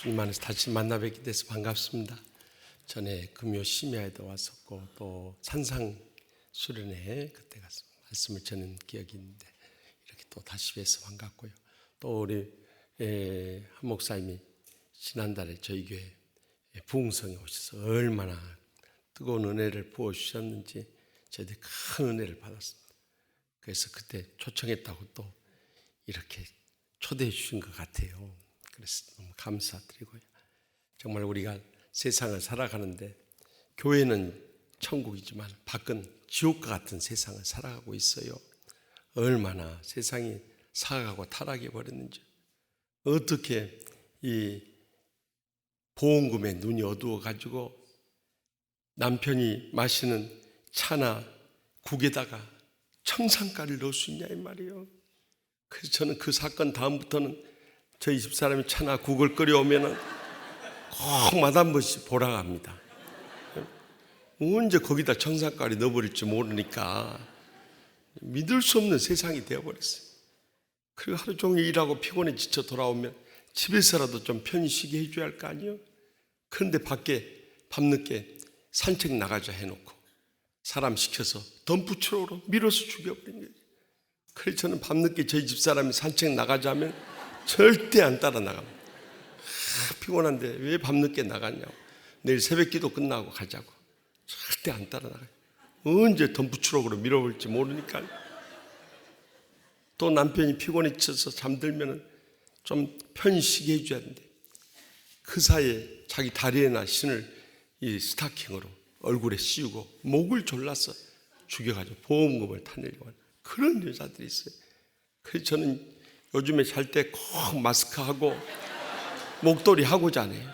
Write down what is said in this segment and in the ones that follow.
주님 안에서 다시 만나 뵙게 돼서 반갑습니다. 전에 금요 심야에도 왔었고 또 산상 수련회 그때 가서 말씀을 전한 기억이 있는데 이렇게 또 다시 뵈서 반갑고요. 또 우리 한 목사님이 지난달에 저희 교회 부흥성에 오셔서 얼마나 뜨거운 은혜를 부어주셨는지 저희들이 큰 은혜를 받았습니다. 그래서 그때 초청했다고 또 이렇게 초대해 주신 것 같아요. 그래서 너무 감사드리고요. 정말 우리가 세상을 살아가는데 교회는 천국이지만 밖은 지옥과 같은 세상을 살아가고 있어요. 얼마나 세상이 사가고 타락해 버렸는지, 어떻게 이 보험금에 눈이 어두워가지고 남편이 마시는 차나 국에다가 청산가를 넣을 수 있냐 이 말이에요. 그래서 저는 그 사건 다음부터는 저희 집사람이 차나 국을 끓여오면은 꼭 마담버시 보라 합니다. 언제 거기다 청산가를 넣어버릴지 모르니까 믿을 수 없는 세상이 되어버렸어요. 그리고 하루 종일 일하고 피곤해 지쳐 돌아오면 집에서라도 좀 편히 쉬게 해줘야 할 거 아니에요. 그런데 밖에 밤늦게 산책 나가자 해놓고 사람 시켜서 덤프트럭으로 밀어서 죽여버린 거예요. 그래서 저는 밤늦게 저희 집사람이 산책 나가자면 절대 안 따라 나갑니다. 피곤한데 왜 밤늦게 나갔냐고, 내일 새벽기도 끝나고 가자고. 절대 안 따라 나가요. 언제 덤프트럭으로 밀어볼지 모르니까. 또 남편이 피곤해 쳐서 잠들면 좀 편히 쉬게 해줘야 되는데 그 사이에 자기 다리에나 신을 이 스타킹으로 얼굴에 씌우고 목을 졸라서 죽여가지고 보험금을 타내려고 하는 그런 여자들이 있어요. 그래서 저는 요즘에 잘 때 꼭 마스크하고 목도리 하고 자네요.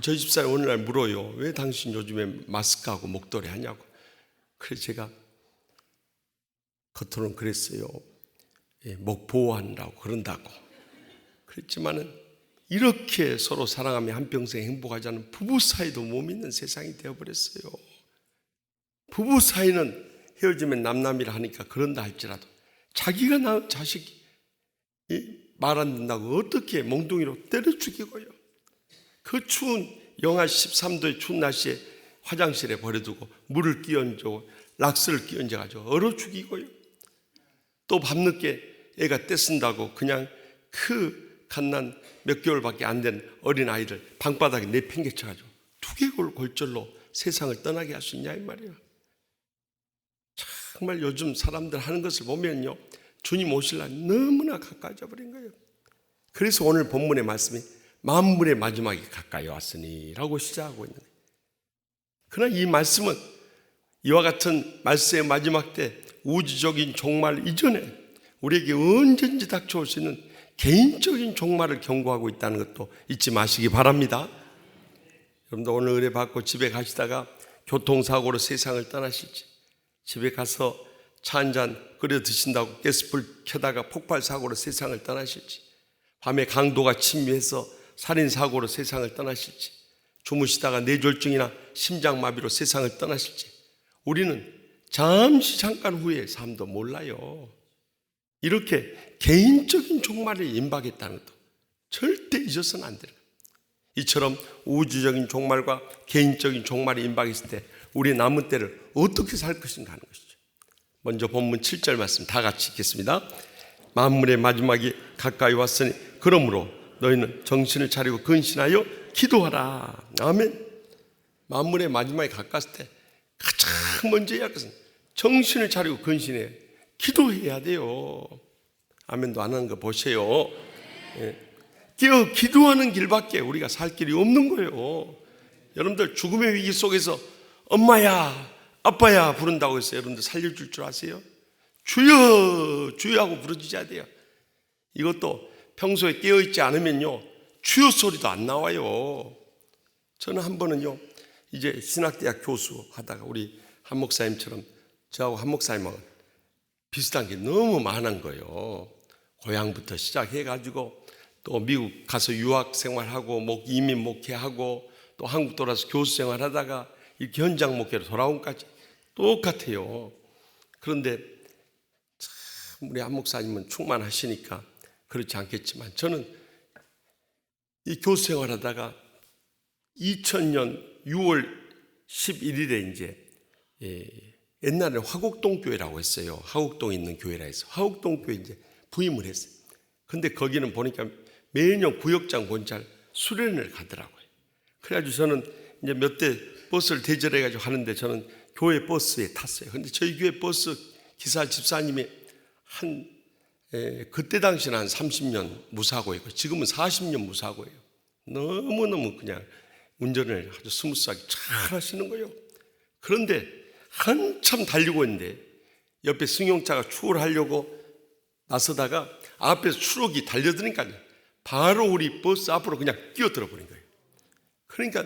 저희 집사람이 어느 날 물어요. 왜 당신 요즘에 마스크하고 목도리 하냐고. 그래서 제가 겉으로는 그랬어요. 목 보호하느라고 그런다고. 그랬지만은 이렇게 서로 사랑하며 한평생 행복하지 않은 부부 사이도 못 믿는 세상이 되어버렸어요. 부부 사이는 헤어지면 남남이라 하니까 그런다 할지라도 자기가 낳은 자식이 말 안 듣는다고 어떻게 몽둥이로 때려 죽이고요. 그 추운 영하 13도의 추운 날씨에 화장실에 버려두고 물을 끼얹고 락스를 끼얹어가지고 얼어 죽이고요. 또 밤늦게 애가 떼쓴다고 그냥 그 갓난 몇 개월밖에 안 된 어린 아이를 방바닥에 내팽개쳐가지고 두개골 골절로 세상을 떠나게 할 수 있냐 이 말이에요. 정말 요즘 사람들 하는 것을 보면요, 주님 오실 날 너무나 가까워져 버린 거예요. 그래서 오늘 본문의 말씀이 만물의 마지막이 가까이 왔으니 라고 시작하고 있는 거예요. 그러나 이 말씀은 이와 같은 말세의 마지막 때 우주적인 종말 이전에 우리에게 언제든지 닥쳐올 수 있는 개인적인 종말을 경고하고 있다는 것도 잊지 마시기 바랍니다. 여러분도 오늘 의뢰 받고 집에 가시다가 교통사고로 세상을 떠나실지, 집에 가서 차 한잔 끓여 드신다고 가스불 켜다가 폭발사고로 세상을 떠나실지, 밤에 강도가 침미해서 살인사고로 세상을 떠나실지, 주무시다가 뇌졸중이나 심장마비로 세상을 떠나실지, 우리는 잠깐 후의 삶도 몰라요. 이렇게 개인적인 종말을 임박했다는 것도 절대 잊어서는 안 돼요. 이처럼 우주적인 종말과 개인적인 종말이 임박했을 때 우리 남은 때를 어떻게 살 것인가 하는 것이죠. 먼저 본문 7절 말씀 다 같이 읽겠습니다. 만물의 마지막이 가까이 왔으니 그러므로 너희는 정신을 차리고 근신하여 기도하라. 아멘. 만물의 마지막이 가까웠을 때 가장 먼저 해야 할 것은 정신을 차리고 근신해 기도해야 돼요. 아멘도 안 하는 거 보세요. 깨어 기도하는 길밖에 우리가 살 길이 없는 거예요. 여러분들 죽음의 위기 속에서 엄마야 아빠야 부른다고 해서 여러분들 살려줄 줄 아세요? 주여 주여 하고 부르짖어야 돼요. 이것도 평소에 깨어있지 않으면요 주여 소리도 안 나와요. 저는 한 번은요 이제 신학대학 교수 하다가 우리 한 목사님처럼 저하고 한 목사님하고 비슷한 게 너무 많은 거예요. 고향부터 시작해가지고 또 미국 가서 유학 생활하고 이민 목회하고 또 한국 돌아서 교수 생활하다가 이렇게 현장 목회로 돌아온까지 똑같아요. 그런데 참 우리 한 목사님은 충만하시니까 그렇지 않겠지만 저는 이 교수 생활하다가 2000년 6월 11일에 이제 옛날에 화곡동 교회라고 했어요. 화곡동에 있는 교회라 해서 화곡동 교회 이제 부임을 했어요. 근데 거기는 보니까 매년 구역장 본찰 수련을 가더라고요. 그래가지고 저는 이제 몇 대 버스를 대절해가지고 하는데 저는 교회 버스에 탔어요. 근데 저희 교회 버스 기사 집사님이 그때 당시는 한 30년 무사고였고 지금은 40년 무사고예요. 너무너무 그냥 운전을 아주 스무스하게 잘 하시는 거예요. 그런데 한참 달리고 있는데 옆에 승용차가 추월하려고 나서다가 앞에서 추록이 달려드니까 바로 우리 버스 앞으로 그냥 뛰어들어 버린 거예요. 그러니까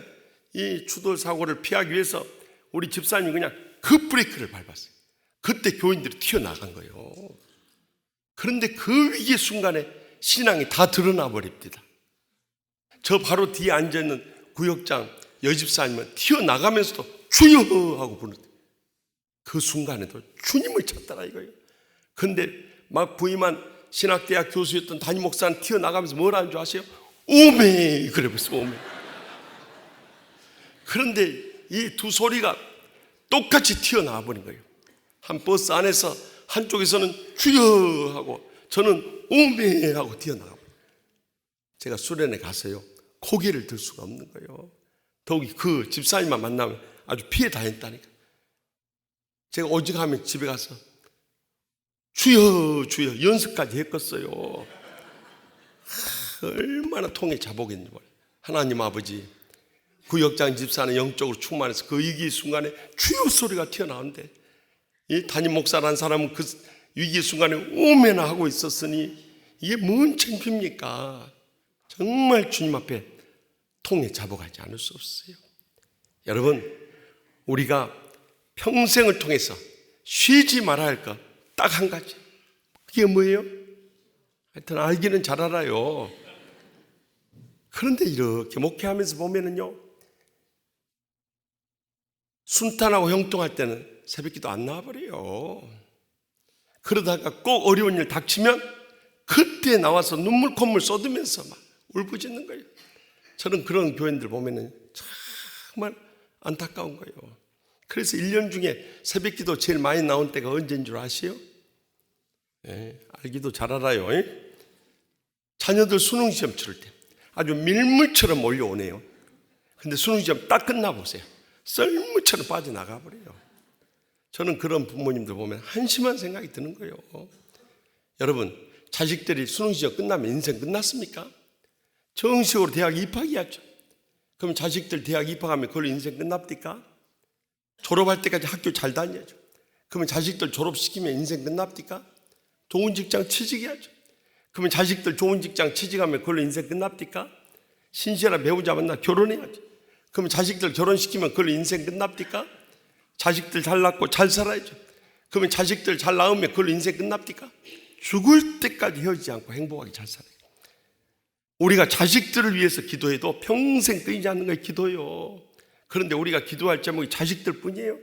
이 추돌 사고를 피하기 위해서 우리 집사님이 그냥 급브레이크를 밟았어요. 그때 교인들이 튀어나간 거예요. 그런데 그 위기의 순간에 신앙이 다 드러나 버립니다. 저 바로 뒤에 앉아있는 구역장 여집사님은 튀어나가면서도 주여 하고 부르는데 그 순간에도 주님을 찾더라 이거예요. 그런데 막 부임한 신학대학 교수였던 담임 목사는 튀어나가면서 뭘 하는 줄 아세요? 오메 그래 벌써 오메. 그런데 이 두 소리가 똑같이 튀어나와 버린 거예요. 한 버스 안에서 한쪽에서는 주여 하고 저는 오메 하고 튀어나가고 제가 수련회 가서요 고개를 들 수가 없는 거예요. 더욱이 그 집사님만 만나면 아주 피해 다녔다니까. 제가 오직하면 집에 가서 주여 주여 연습까지 했겠어요. 얼마나 통에 자복했는지 몰라요. 하나님 아버지 구역장 집사는 영적으로 충만해서 그 위기 순간에 주여 소리가 튀어나오는데 이 담임 목사라는 사람은 그 위기 순간에 오메나 하고 있었으니 이게 뭔 창피입니까? 정말 주님 앞에 통에 자복하지 않을 수 없어요. 여러분 우리가 평생을 통해서 쉬지 말아야 할 것 딱 한 가지. 그게 뭐예요? 하여튼 알기는 잘 알아요. 그런데 이렇게 목회하면서 보면은요 순탄하고 형통할 때는 새벽기도 안 나와버려요. 그러다가 꼭 어려운 일 닥치면 그때 나와서 눈물 콧물 쏟으면서 막 울부짖는 거예요. 저는 그런 교인들 보면은 정말 안타까운 거예요. 그래서 1년 중에 새벽기도 제일 많이 나온 때가 언제인 줄 아세요? 알기도 잘 알아요. 자녀들 수능시험 치를 때 아주 밀물처럼 몰려오네요. 근데 수능시험 딱 끝나보세요. 썰물처럼 빠져나가 버려요. 저는 그런 부모님들 보면 한심한 생각이 드는 거예요. 여러분 자식들이 수능시험 끝나면 인생 끝났습니까? 정식으로 대학 입학해야죠. 그럼 자식들 대학 입학하면 그걸로 인생 끝납니까? 졸업할 때까지 학교 잘 다녀야죠. 그러면 자식들 졸업시키면 인생 끝납니까? 좋은 직장 취직해야죠. 그러면 자식들 좋은 직장 취직하면 그걸로 인생 끝납니까? 신실한 배우자 만나 결혼해야죠. 그러면 자식들 결혼시키면 그걸로 인생 끝납니까? 자식들 잘 낳고 잘 살아야죠. 그러면 자식들 잘 낳으면 그걸로 인생 끝납니까? 죽을 때까지 헤어지지 않고 행복하게 잘 살아요. 우리가 자식들을 위해서 기도해도 평생 끊이지 않는 거예요. 기도요. 그런데 우리가 기도할 제목이 자식들 뿐이에요.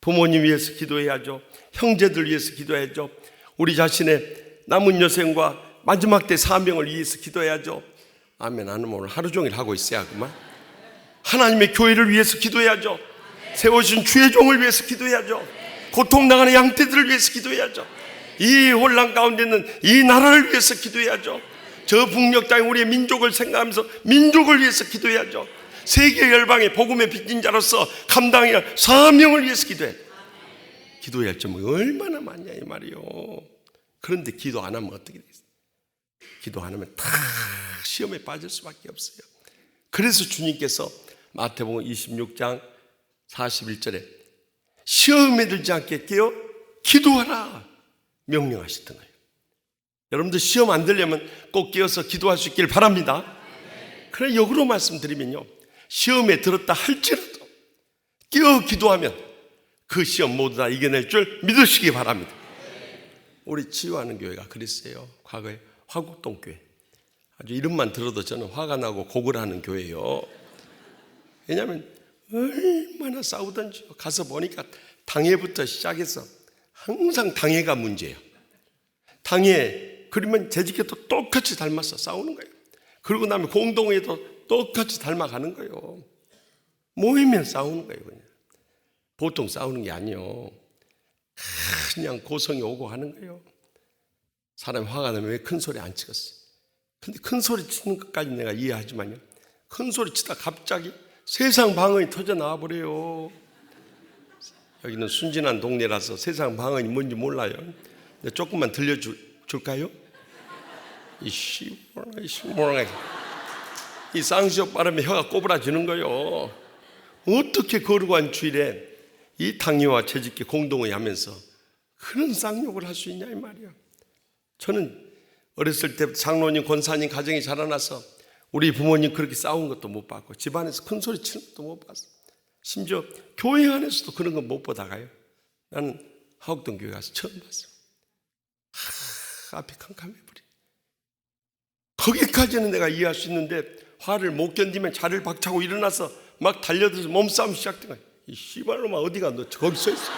부모님 위해서 기도해야죠. 형제들 위해서 기도해야죠. 우리 자신의 남은 여생과 마지막 때 사명을 위해서 기도해야죠. 아멘. 나는 오늘 하루 종일 하고 있어야 그만. 하나님의 교회를 위해서 기도해야죠. 세워진 주의 종을 위해서 기도해야죠. 고통당하는 양떼들을 위해서 기도해야죠. 이 혼란 가운데 있는 이 나라를 위해서 기도해야죠. 저 북녘 땅에 우리의 민족을 생각하면서 민족을 위해서 기도해야죠. 세계 열방의 복음의 빚진 자로서 감당해야 할 사명을 위해서 기도해. 기도해야 할 점이 얼마나 많냐 이 말이요. 그런데 기도 안 하면 어떻게 되겠어요? 기도 안 하면 다 시험에 빠질 수밖에 없어요. 그래서 주님께서 마태복음 26장 41절에 시험에 들지 않게 깨어 기도하라 명령하셨던 거예요. 여러분들 시험 안 들려면 꼭 깨어서 기도할 수 있기를 바랍니다. 그래 역으로 말씀드리면요, 시험에 들었다 할지라도 깨어 기도하면 그 시험 모두 다 이겨낼 줄 믿으시기 바랍니다. 우리 치유하는 교회가 그랬어요. 과거에 화곡동 교회. 아주 이름만 들어도 저는 화가 나고 고글하는 교회예요. 왜냐하면 얼마나 싸우던지 가서 보니까 당회부터 시작해서 항상 당회가 문제예요. 당회 그러면 재직해도 똑같이 닮아서 싸우는 거예요. 그러고 나면 공동회도 똑같이 닮아가는 거예요. 모이면 싸우는 거예요. 그냥 보통 싸우는 게 아니에요. 그냥 고성이 오고 하는 거예요. 사람이 화가 나면 왜 큰 소리 안 치겠어? 근데 큰 소리 치는 것까지 내가 이해하지만요, 큰 소리 치다 갑자기 세상 방언이 터져 나와 버려요. 여기는 순진한 동네라서 세상 방언이 뭔지 몰라요. 근데 조금만 들려줄까요? 이 쌍시옷 바람에 혀가 꼬부라지는 거예요. 어떻게 거룩한 주일에 이 당뇨와 채찍기 공동회 하면서 그런 쌍욕을 할 수 있냐 이 말이야. 저는 어렸을 때 장로님, 권사님 가정이 자라나서 우리 부모님 그렇게 싸운 것도 못 봤고, 집안에서 큰 소리 치는 것도 못 봤어. 심지어 교회 안에서도 그런 거 못 보다가요, 나는 하옥동 교회 가서 처음 봤어. 앞이 캄캄해버려. 거기까지는 내가 이해할 수 있는데 화를 못 견디면 자리를 박차고 일어나서 막 달려들어서 몸싸움 시작된 거야. 이 씨발놈아 어디가, 너 거기 서 있어.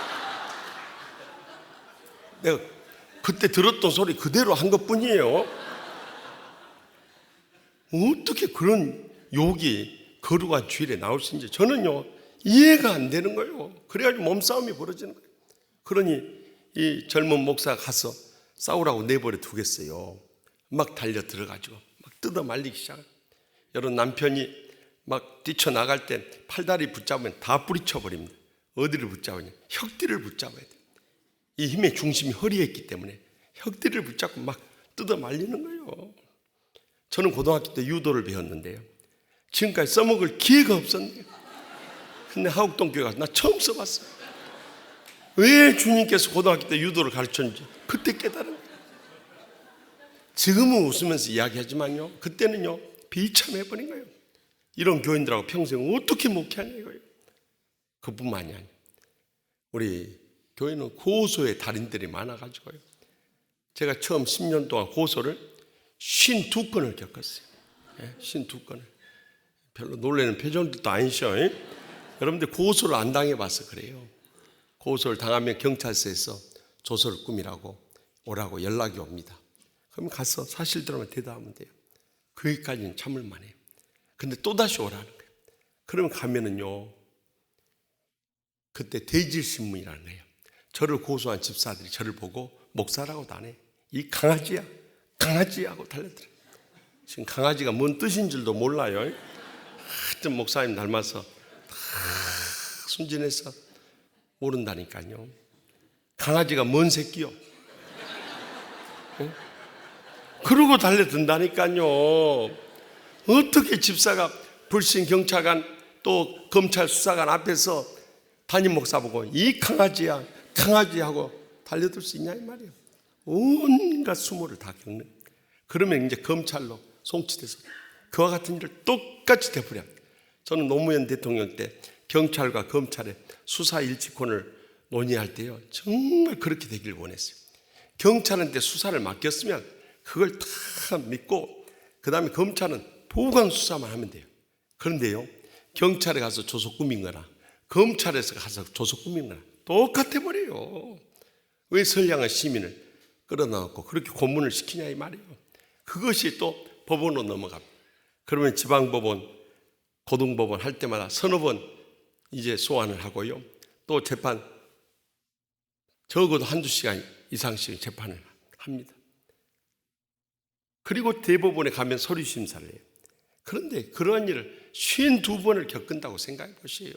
내가 그때 들었던 소리 그대로 한 것뿐이에요. 어떻게 그런 욕이 거룩한 주일에 나올 수 있는지 저는요 이해가 안 되는 거예요. 그래가지고 몸싸움이 벌어지는 거예요. 그러니 이 젊은 목사가 가서 싸우라고 내버려 두겠어요. 막 달려 들어가지고 막 뜯어 말리기 시작해요. 여러분, 남편이 막 뛰쳐나갈 때 팔다리 붙잡으면 다 뿌리쳐 버립니다. 어디를 붙잡으냐? 혁띠를 붙잡아야 돼요. 이 힘의 중심이 허리에 있기 때문에 혁띠를 붙잡고 막 뜯어 말리는 거예요. 저는 고등학교 때 유도를 배웠는데요, 지금까지 써먹을 기회가 없었네요. 근데 하옥동 교회 가서 나 처음 써봤어요. 왜 주님께서 고등학교 때 유도를 가르쳤는지 그때 깨달은 거예요. 지금은 웃으면서 이야기하지만요, 그때는요 비참해버린 거예요. 이런 교인들하고 평생 어떻게 목회하냐 이거예요. 그뿐만이 아니에요. 우리 교회는 고소의 달인들이 많아가지고요, 제가 처음 10년 동안 고소를 52건을 겪었어요. 52건을. 별로 놀라는 표정들도 아니셔. 여러분들 고소를 안 당해봐서 그래요. 고소를 당하면 경찰서에서 조서를 꾸미라고 오라고 연락이 옵니다. 그럼 가서 사실대로만 대답하면 돼요. 거기까지는 참을만 해요. 근데 또다시 오라는 거예요. 그러면 가면은요, 그때 대질신문이라는 거예요. 저를 고소한 집사들이 저를 보고 목사라고도 안 해. 이 강아지야, 강아지 하고 달려들어요. 지금 강아지가 뭔 뜻인 줄도 몰라요. 하여튼 목사님 닮아서 순진해서 모른다니까요. 강아지가 뭔 새끼요? 응? 그러고 달려든다니까요. 어떻게 집사가 불신 경찰관 또 검찰 수사관 앞에서 담임 목사 보고 이 강아지야, 강아지 하고 달려들 수 있냐 이 말이에요. 온갖 수모를 다 겪는. 그러면 이제 검찰로 송치돼서 그와 같은 일을 똑같이 되풀이합니다. 저는 노무현 대통령 때 경찰과 검찰의 수사 일치권을 논의할 때요, 정말 그렇게 되길 원했어요. 경찰한테 수사를 맡겼으면 그걸 다 믿고 그 다음에 검찰은 보관 수사만 하면 돼요. 그런데요, 경찰에 가서 조서 꾸민 거나 검찰에서 가서 조서 꾸민 거나 똑같아 버려요. 왜 선량한 시민을 끌어나왔고 그렇게 고문을 시키냐 이 말이에요. 그것이 또 법원으로 넘어갑니다. 그러면 지방법원, 고등법원 할 때마다 서너 번 이제 소환을 하고요, 또 재판 적어도 한두 시간 이상씩 재판을 합니다. 그리고 대법원에 가면 서류 심사를 해요. 그런데 그러한 일을 52번을 겪는다고 생각해 보세요.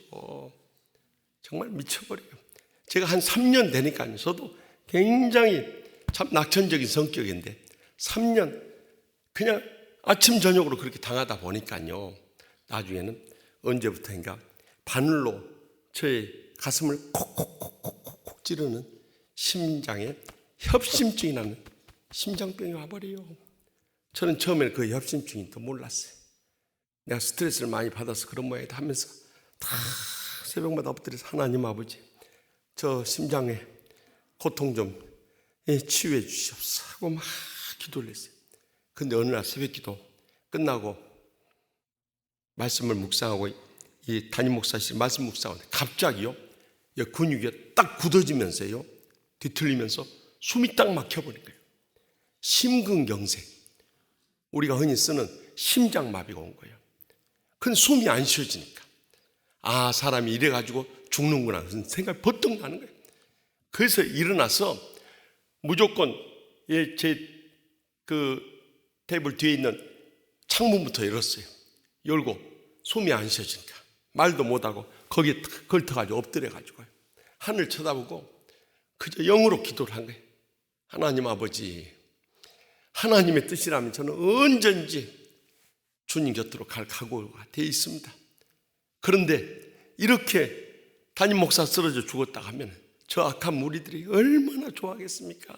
정말 미쳐버려요. 제가 한 3년 되니까요, 저도 굉장히 참 낙천적인 성격인데 3년 그냥 아침 저녁으로 그렇게 당하다 보니까요, 나중에는 언제부터인가 바늘로 저의 가슴을 콕콕콕콕콕 찌르는 심장에 협심증이 나는 심장병이 와버려요. 저는 처음에는 그 협심증인지도 몰랐어요. 내가 스트레스를 많이 받아서 그런 모양이다 하면서 다 새벽마다 엎드려서 하나님 아버지, 저 심장에 고통 좀 치유해 주시옵소서 하고 막 기도를 했어요. 근데 어느 날 새벽 기도 끝나고 말씀을 묵상하고 이 담임 목사실 말씀 묵상하는데 갑자기요, 근육이 딱 굳어지면서요, 뒤틀리면서 숨이 딱 막혀버린 거예요. 심근경색. 우리가 흔히 쓰는 심장마비가 온 거예요. 그건 숨이 안 쉬어지니까 아, 사람이 이래가지고 죽는구나 그런 생각이 버뜩 나는 거예요. 그래서 일어나서 무조건 제 테이블 뒤에 있는 창문부터 열었어요. 열고 숨이 안 쉬어지니까 말도 못하고 거기에 걸터가지고 엎드려가지고 하늘 쳐다보고 그저 영으로 기도를 한 거예요. 하나님 아버지, 하나님의 뜻이라면 저는 언제든지 주님 곁으로 갈 각오가 되어 있습니다. 그런데 이렇게 담임 목사 쓰러져 죽었다 하면 저 악한 무리들이 얼마나 좋아하겠습니까?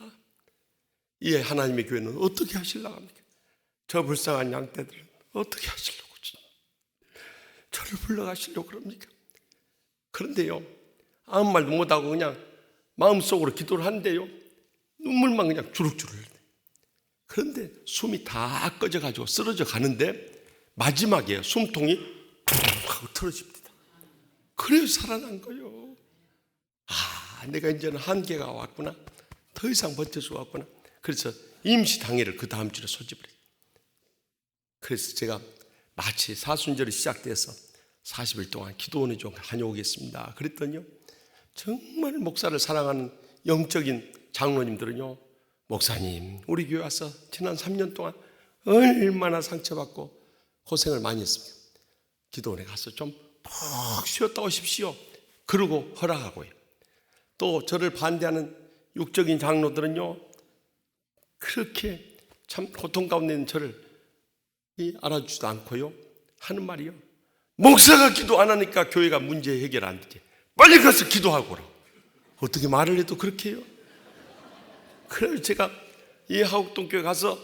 이 하나님의 교회는 어떻게 하시려고 합니까? 저 불쌍한 양떼들은 어떻게 하시려고 저를 불러가시려고 그럽니까? 그런데요, 아무 말도 못하고 그냥 마음속으로 기도를 하는데요, 눈물만 그냥 주룩주룩 흘려요. 그런데 숨이 다 꺼져가지고 쓰러져 가는데 마지막에 숨통이 툭 하고 틀어집니다. 그래서 살아난 거예요. 아, 내가 이제는 한계가 왔구나. 더 이상 버틸 수가 없구나. 그래서 임시 당회를 그 다음 주에 소집을 해요. 그래서 제가 마치 사순절이 시작돼서 40일 동안 기도원에 좀 다녀오겠습니다. 그랬더니요, 정말 목사를 사랑하는 영적인 장로님들은요, 목사님, 우리 교회 와서 지난 3년 동안 얼마나 상처받고 고생을 많이 했습니다. 기도원에 가서 좀 푹 쉬었다 오십시오. 그러고 허락하고요. 또 저를 반대하는 육적인 장로들은요, 그렇게 참 고통 가운데 있는 저를 알아주지도 않고요, 하는 말이요, 목사가 기도 안 하니까 교회가 문제 해결 안 되지, 빨리 가서 기도하고 오라. 어떻게 말을 해도 그렇게 해요? 그래서 제가 이 하곡동교회 가서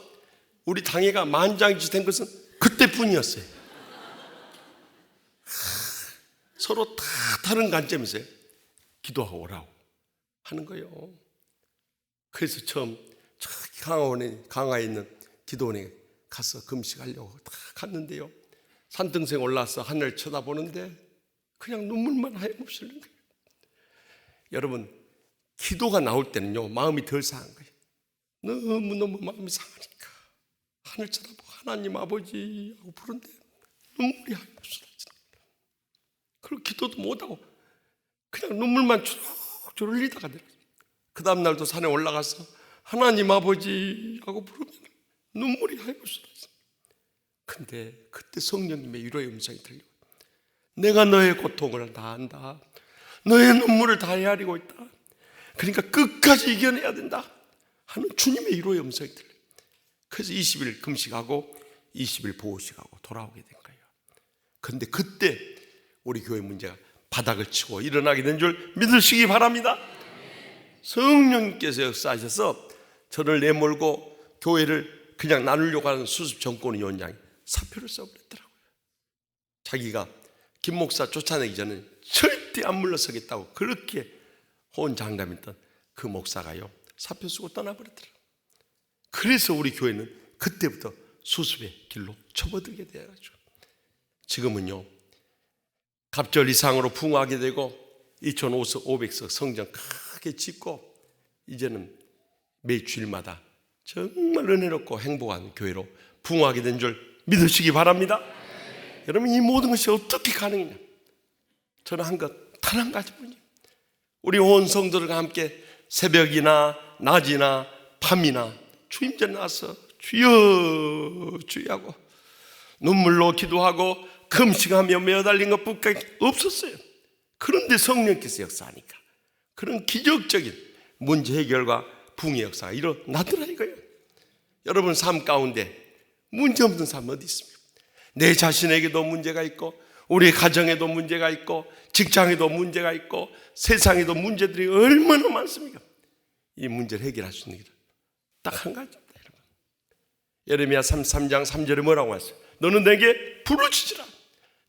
우리 당회가 만장일치 된 것은 그때뿐이었어요. 서로 다 다른 관점에서 기도하고 오라고 하는 거예요. 그래서 처음 강화에 있는 기도원에 가서 금식하려고 다 갔는데요, 산등생 올라와서 하늘을 쳐다보는데 그냥 눈물만 하염없이 흘린 거예요. 여러분, 기도가 나올 때는요, 마음이 덜 상한 거예요. 너무너무 마음이 상하니까 하늘 쳐다보고 하나님 아버지 하고 부른데 눈물이 하염없이 흘러지는 거예요. 그리고 기도도 못하고 그냥 눈물만 주룩주룩 흘리다가 그 다음 날도 산에 올라가서 하나님 아버지 하고 부르면 눈물이 하염없이 흘러지는 거예요. 근데 그때 성령님의 위로의 음성이 들려요. 내가 너의 고통을 다 안다. 너의 눈물을 다 헤아리고 있다. 그러니까 끝까지 이겨내야 된다 하는 주님의 위로의 음성이 들려요. 그래서 20일 금식하고 20일 보호식하고 돌아오게 된 거예요. 그런데 그때 우리 교회 문제가 바닥을 치고 일어나게 된 줄 믿으시기 바랍니다. 성령님께서 역사하셔서 저를 내몰고 교회를 그냥 나누려고 하는 수습 정권 위원장이 사표를 써버렸더라고요. 자기가 김 목사 쫓아내기 전에 절대 안 물러서겠다고 그렇게 호언장담했던 그 목사가요, 사표 쓰고 떠나버렸더라고요. 그래서 우리 교회는 그때부터 수습의 길로 접어들게 되어가지고 지금은요, 갑절 이상으로 풍화하게 되고 2,500석 성전 크게 짓고 이제는 매 주일마다 정말 은혜롭고 행복한 교회로 풍화하게 된 줄 믿으시기 바랍니다. 여러분, 이 모든 것이 어떻게 가능하냐? 저는 한 것 단 한 가지뿐이에요. 우리 온 성도들과 함께 새벽이나 낮이나 밤이나 주임전에 나와서 주여 주여하고 눈물로 기도하고 금식하며 매어달린 것뿐밖에 없었어요. 그런데 성령께서 역사하니까 그런 기적적인 문제 해결과 부흥의 역사가 일어나더라 이거예요. 여러분 삶 가운데 문제 없는 삶 어디 있습니까? 내 자신에게도 문제가 있고 우리 가정에도 문제가 있고 직장에도 문제가 있고 세상에도 문제들이 얼마나 많습니까? 이 문제를 해결할 수 있는 길은 딱 한 가지입니다. 여러분, 예레미야 33장 3절에 뭐라고 했어요? 너는 내게 부르짖으라.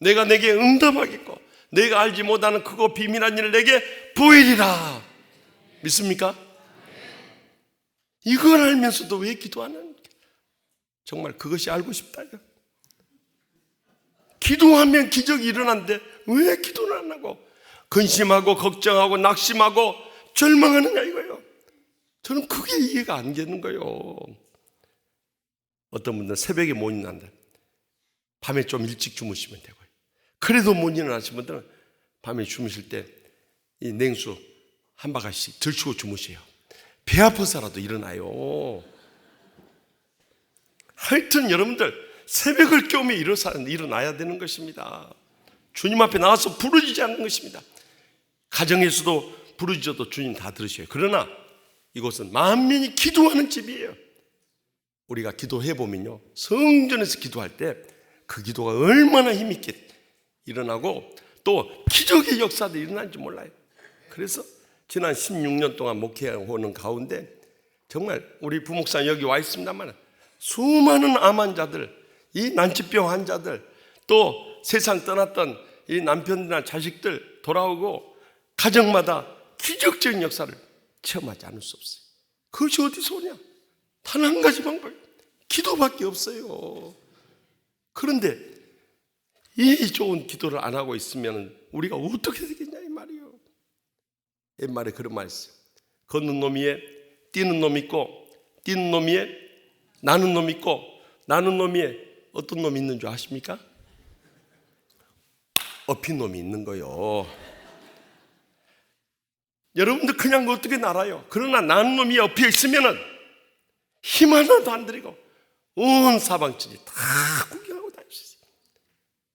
내가 내게 응답하겠고 내가 알지 못하는 크고 비밀한 일을 내게 보이리라. 믿습니까? 이걸 알면서도 왜 기도 안 하는 거야? 정말 그것이 알고 싶다. 기도하면 기적이 일어나는데 왜 기도를 안 하고 근심하고 걱정하고 낙심하고 절망하느냐 이거예요. 저는 그게 이해가 안 되는 거예요. 어떤 분들은 새벽에 못 일어난다. 밤에 좀 일찍 주무시면 되고요. 그래도 못 일어나신 분들은 밤에 주무실 때 이 냉수 한 바가지씩 들추고 주무세요. 배 아파서라도 일어나요. 하여튼 여러분들 새벽을 깨우며 일어나야 되는 것입니다. 주님 앞에 나와서 부르짖지 않는 것입니다. 가정에서도 부르짖어도 주님 다 들으셔요. 그러나 이곳은 만민이 기도하는 집이에요. 우리가 기도해 보면요, 성전에서 기도할 때 그 기도가 얼마나 힘있게 일어나고 또 기적의 역사도 일어난지 몰라요. 그래서 지난 16년 동안 목회하는 가운데 정말 우리 부목사님 여기 와 있습니다만 수많은 암 환자들, 이 난치병 환자들, 또 세상 떠났던 이 남편이나 자식들 돌아오고 가정마다 기적적인 역사를 체험하지 않을 수 없어요. 그것이 어디서 오냐? 단 한 가지 방법, 기도밖에 없어요. 그런데 이 좋은 기도를 안 하고 있으면 우리가 어떻게 되겠냐 이 말이에요. 옛말에 그런 말이 있어요. 걷는 놈 위에 뛰는 놈 있고, 뛰는 놈 위에 나는 놈 있고, 나는 놈 위에 어떤 놈이 있는 줄 아십니까? 엎인 놈이 있는 거요. 여러분들 그냥 어떻게 날아요? 그러나 나는 놈이 엎여 있으면은 힘 하나도 안 들이고 온 사방천지 다 구경하고 다닐 수 있어요.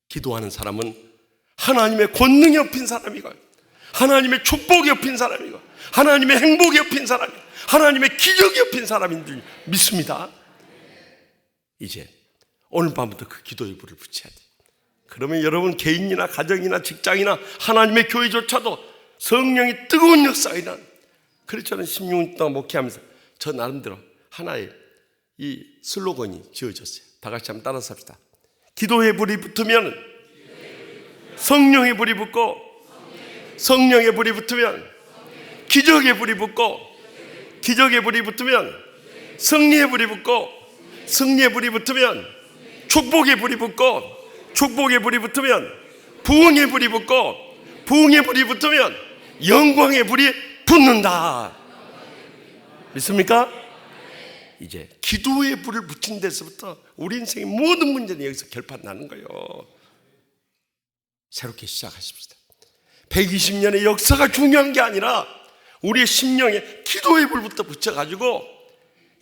기도하는 사람은 하나님의 권능이 엎인 사람이고, 하나님의 축복이 엎인 사람이고, 하나님의 행복이 엎인 사람이고, 하나님의 기적이 엎인 사람인 줄 믿습니다. 이제 오늘 밤부터 그 기도의 불을 붙여야 돼요. 그러면 여러분 개인이나 가정이나 직장이나 하나님의 교회조차도 성령이 뜨거운 역사가 일어나는. 그래서 저는 16년 동안 목회하면서 저 나름대로 하나의 이 슬로건이 지어졌어요. 다 같이 한번 따라서 합시다. 기도의 불이 붙으면 성령의 불이 붙고, 성령의 불이 붙으면 기적의 불이 붙고, 기적의 불이 붙으면 승리의 불이 붙고, 승리의 불이 붙으면 축복의 불이 붙고, 축복의 불이 붙으면 부흥의 불이 붙고, 부흥의 불이 붙으면 영광의 불이 붙는다. 믿습니까? 이제 기도의 불을 붙인 데서부터 우리 인생의 모든 문제는 여기서 결판 나는 거예요. 새롭게 시작하십시다. 120년의 역사가 중요한 게 아니라 우리의 심령에 기도의 불부터 붙여가지고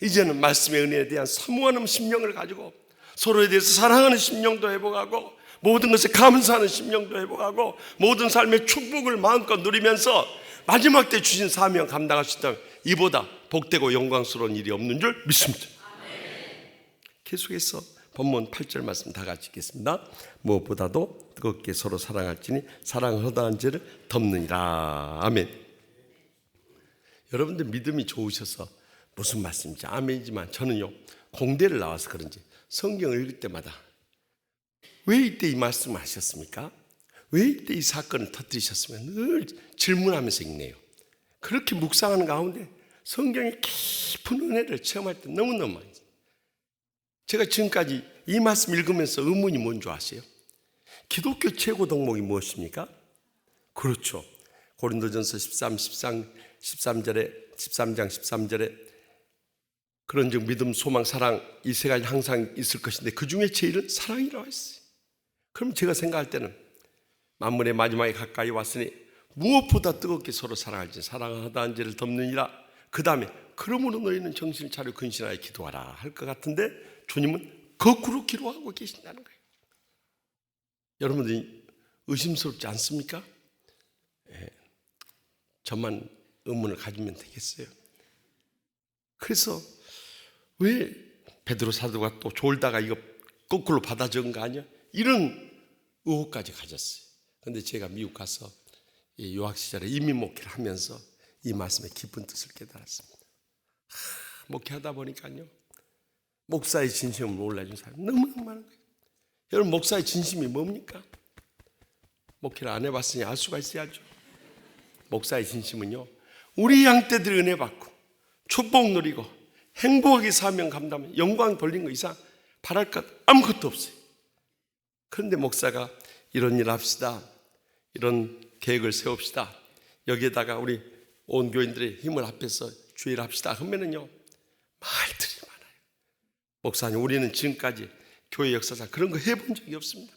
이제는 말씀의 은혜에 대한 사모하는 심령을 가지고 서로에 대해서 사랑하는 심령도 회복하고 모든 것에 감사하는 심령도 회복하고 모든 삶의 축복을 마음껏 누리면서 마지막 때 주신 사명 감당할 수 있다면 이보다 복되고 영광스러운 일이 없는 줄 믿습니다. 계속해서 본문 8절 말씀 다 같이 읽겠습니다. 무엇보다도 뜨겁게 서로 사랑할지니 사랑은 허다한 죄를 덮느니라. 아멘. 여러분들 믿음이 좋으셔서 무슨 말씀인지 아멘이지만 저는요 공대를 나와서 그런지 성경을 읽을 때마다 왜 이때 이 말씀을 하셨습니까? 왜 이때 이 사건을 터뜨리셨으면 늘 질문하면서 읽네요. 그렇게 묵상하는 가운데 성경의 깊은 은혜를 체험할 때 너무너무 많이 있어요. 제가 지금까지 이 말씀 읽으면서 의문이 뭔 줄 아세요? 기독교 최고 덕목이 무엇입니까? 그렇죠. 고린도전서 13장 13절에 그런즉 믿음, 소망, 사랑 이 세 가지 항상 있을 것인데 그 중에 제일은 사랑이라고 했어요. 그럼 제가 생각할 때는 만물의 마지막에 가까이 왔으니 무엇보다 뜨겁게 서로 사랑할지 사랑은 허다한 죄를 덮느니라. 그 다음에 그러므로 너희는 정신을 차려 근신하여 기도하라 할 것 같은데 주님은 거꾸로 기도하고 계신다는 거예요. 여러분들이 의심스럽지 않습니까? 저만 의문을 가지면 되겠어요. 그래서 왜 베드로 사도가 또 졸다가 이거 거꾸로 받아 적은 거 아니야? 이런 의혹까지 가졌어요. 그런데 제가 미국 가서 유학 시절에 이민 목회를 하면서 이 말씀의 깊은 뜻을 깨달았습니다. 목회하다 보니까요 목사의 진심을 몰라준 사람이 너무너무 많은 거예요. 여러분 목사의 진심이 뭡니까? 목회를 안 해봤으니 알 수가 있어야죠. 목사의 진심은요 우리 양떼들이 은혜 받고 축복 누리고 행복하게 사명 감당하면 영광 돌린 거 이상 바랄 것 아무것도 없어요. 그런데 목사가 이런 일 합시다, 이런 계획을 세웁시다, 여기에다가 우리 온 교인들의 힘을 합해서 주의를 합시다 하면은요 말들이 많아요. 목사님, 우리는 지금까지 교회 역사상 그런 거 해본 적이 없습니다.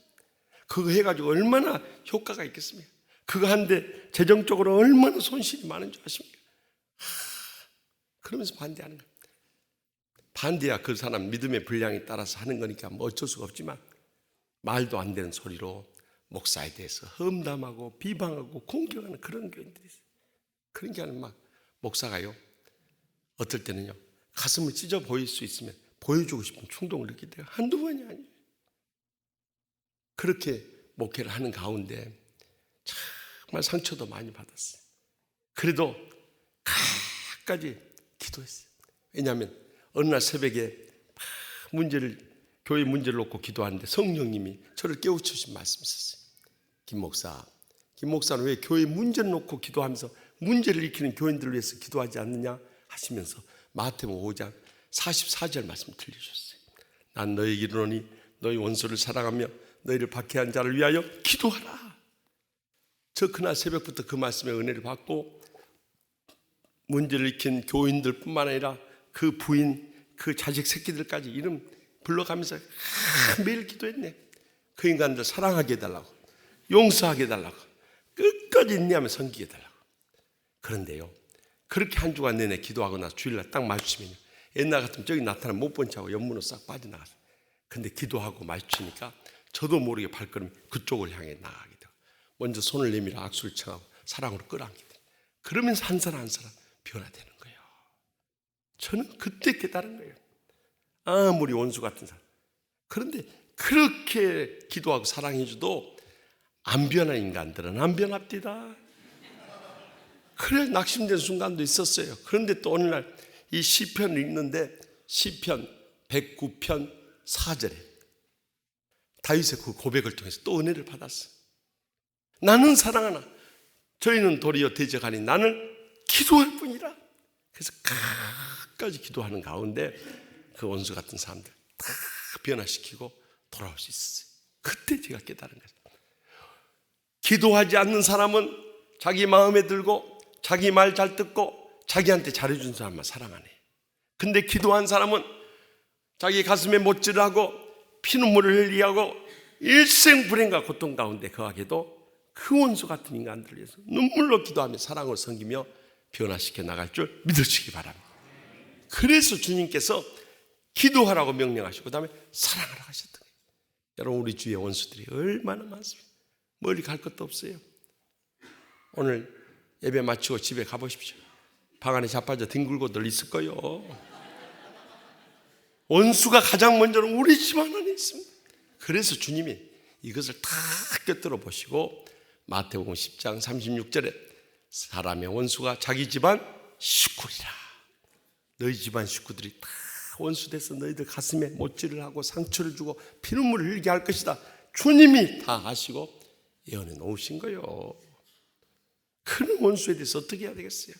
그거 해가지고 얼마나 효과가 있겠습니까? 그거 하는데 재정적으로 얼마나 손실이 많은 줄 아십니까? 그러면서 반대하는 거예요. 반대야 그 사람 믿음의 분량에 따라서 하는 거니까 뭐 어쩔 수가 없지만, 말도 안 되는 소리로 목사에 대해서 험담하고 비방하고 공격하는 그런 교인들이 있어요. 그런 게 아니라 막 목사가요, 어떨 때는요 가슴을 찢어 보일 수 있으면 보여주고 싶은 충동을 느낄 때가 한두 번이 아니에요. 그렇게 목회를 하는 가운데 정말 상처도 많이 받았어요. 그래도 끝까지 기도했어요. 왜냐하면 어느 날 새벽에 교회 문제를 놓고 기도하는데 성령님이 저를 깨우치신 말씀이 있었어요. 김 목사는 왜 교회 문제를 놓고 기도하면서 문제를 일으키는 교인들을 위해서 기도하지 않느냐 하시면서 마태복음 5장 44절 말씀 들려주셨어요. 난 너에게 이르노니 너희 원수를 사랑하며 너희를 박해한 자를 위하여 기도하라. 저 그날 새벽부터 그 말씀의 은혜를 받고 문제를 일으킨 교인들 뿐만 아니라 그 부인, 그 자식 새끼들까지 이름 불러가면서 매일 기도했네. 그 인간들 사랑하게 해달라고, 용서하게 해달라고, 끝까지 인내하며 섬기게 해달라고. 그런데요, 그렇게 한 주간 내내 기도하고 나서 주일날 딱 마주치면요, 옛날 같으면 저기 나타나면 못 본 척하고 옆문으로 싹 빠져나갔어요. 근데 기도하고 마주치니까 저도 모르게 발걸음이 그쪽을 향해 나가게 돼요. 먼저 손을 내밀어 악수를 청하고 사랑으로 끌어안게 돼요. 그러면서 한 사람 한 사람 변화되는 거예요. 저는 그때 깨달은 거예요. 아무리 원수 같은 사람, 그런데 그렇게 기도하고 사랑해줘도 안 변한 인간들은 안 변합니다. 그래 낙심된 순간도 있었어요. 그런데 또 오늘날 이 시편을 읽는데 시편 109편 4절에 다윗의 그 고백을 통해서 또 은혜를 받았어. 나는 사랑하나 저희는 도리어 대적하니 나는 기도할 뿐이라. 그래서 끝까지 기도하는 가운데 그 원수 같은 사람들 다 변화시키고 돌아올 수 있었어요. 그때 제가 깨달은 거죠. 기도하지 않는 사람은 자기 마음에 들고 자기 말 잘 듣고 자기한테 잘해준 사람만 사랑하네. 근데 기도한 사람은 자기 가슴에 못질을 하고 피눈물을 흘리하고 일생 불행과 고통 가운데 거하게도 그 원수 같은 인간들을 위해서 눈물로 기도하며 사랑으로 섬기며 변화시켜 나갈 줄 믿으시기 바랍니다. 그래서 주님께서 기도하라고 명령하시고 그 다음에 사랑하라고 하셨던 거예요. 여러분, 우리 주위에 원수들이 얼마나 많습니까? 멀리 갈 것도 없어요. 오늘 예배 마치고 집에 가보십시오. 방 안에 자빠져 뒹굴고들 있을 거예요. 원수가 가장 먼저는 우리 집 안에 있습니다. 그래서 주님이 이것을 다 꿰뚫어 보시고 마태복음 10장 36절에 사람의 원수가 자기 집안 식구리라. 너희 집안 식구들이 다 원수돼서 너희들 가슴에 못질을 하고 상처를 주고 피눈물을 흘리게 할 것이다. 주님이 다 아시고 예언해 놓으신 거예요. 그런 원수에 대해서 어떻게 해야 되겠어요?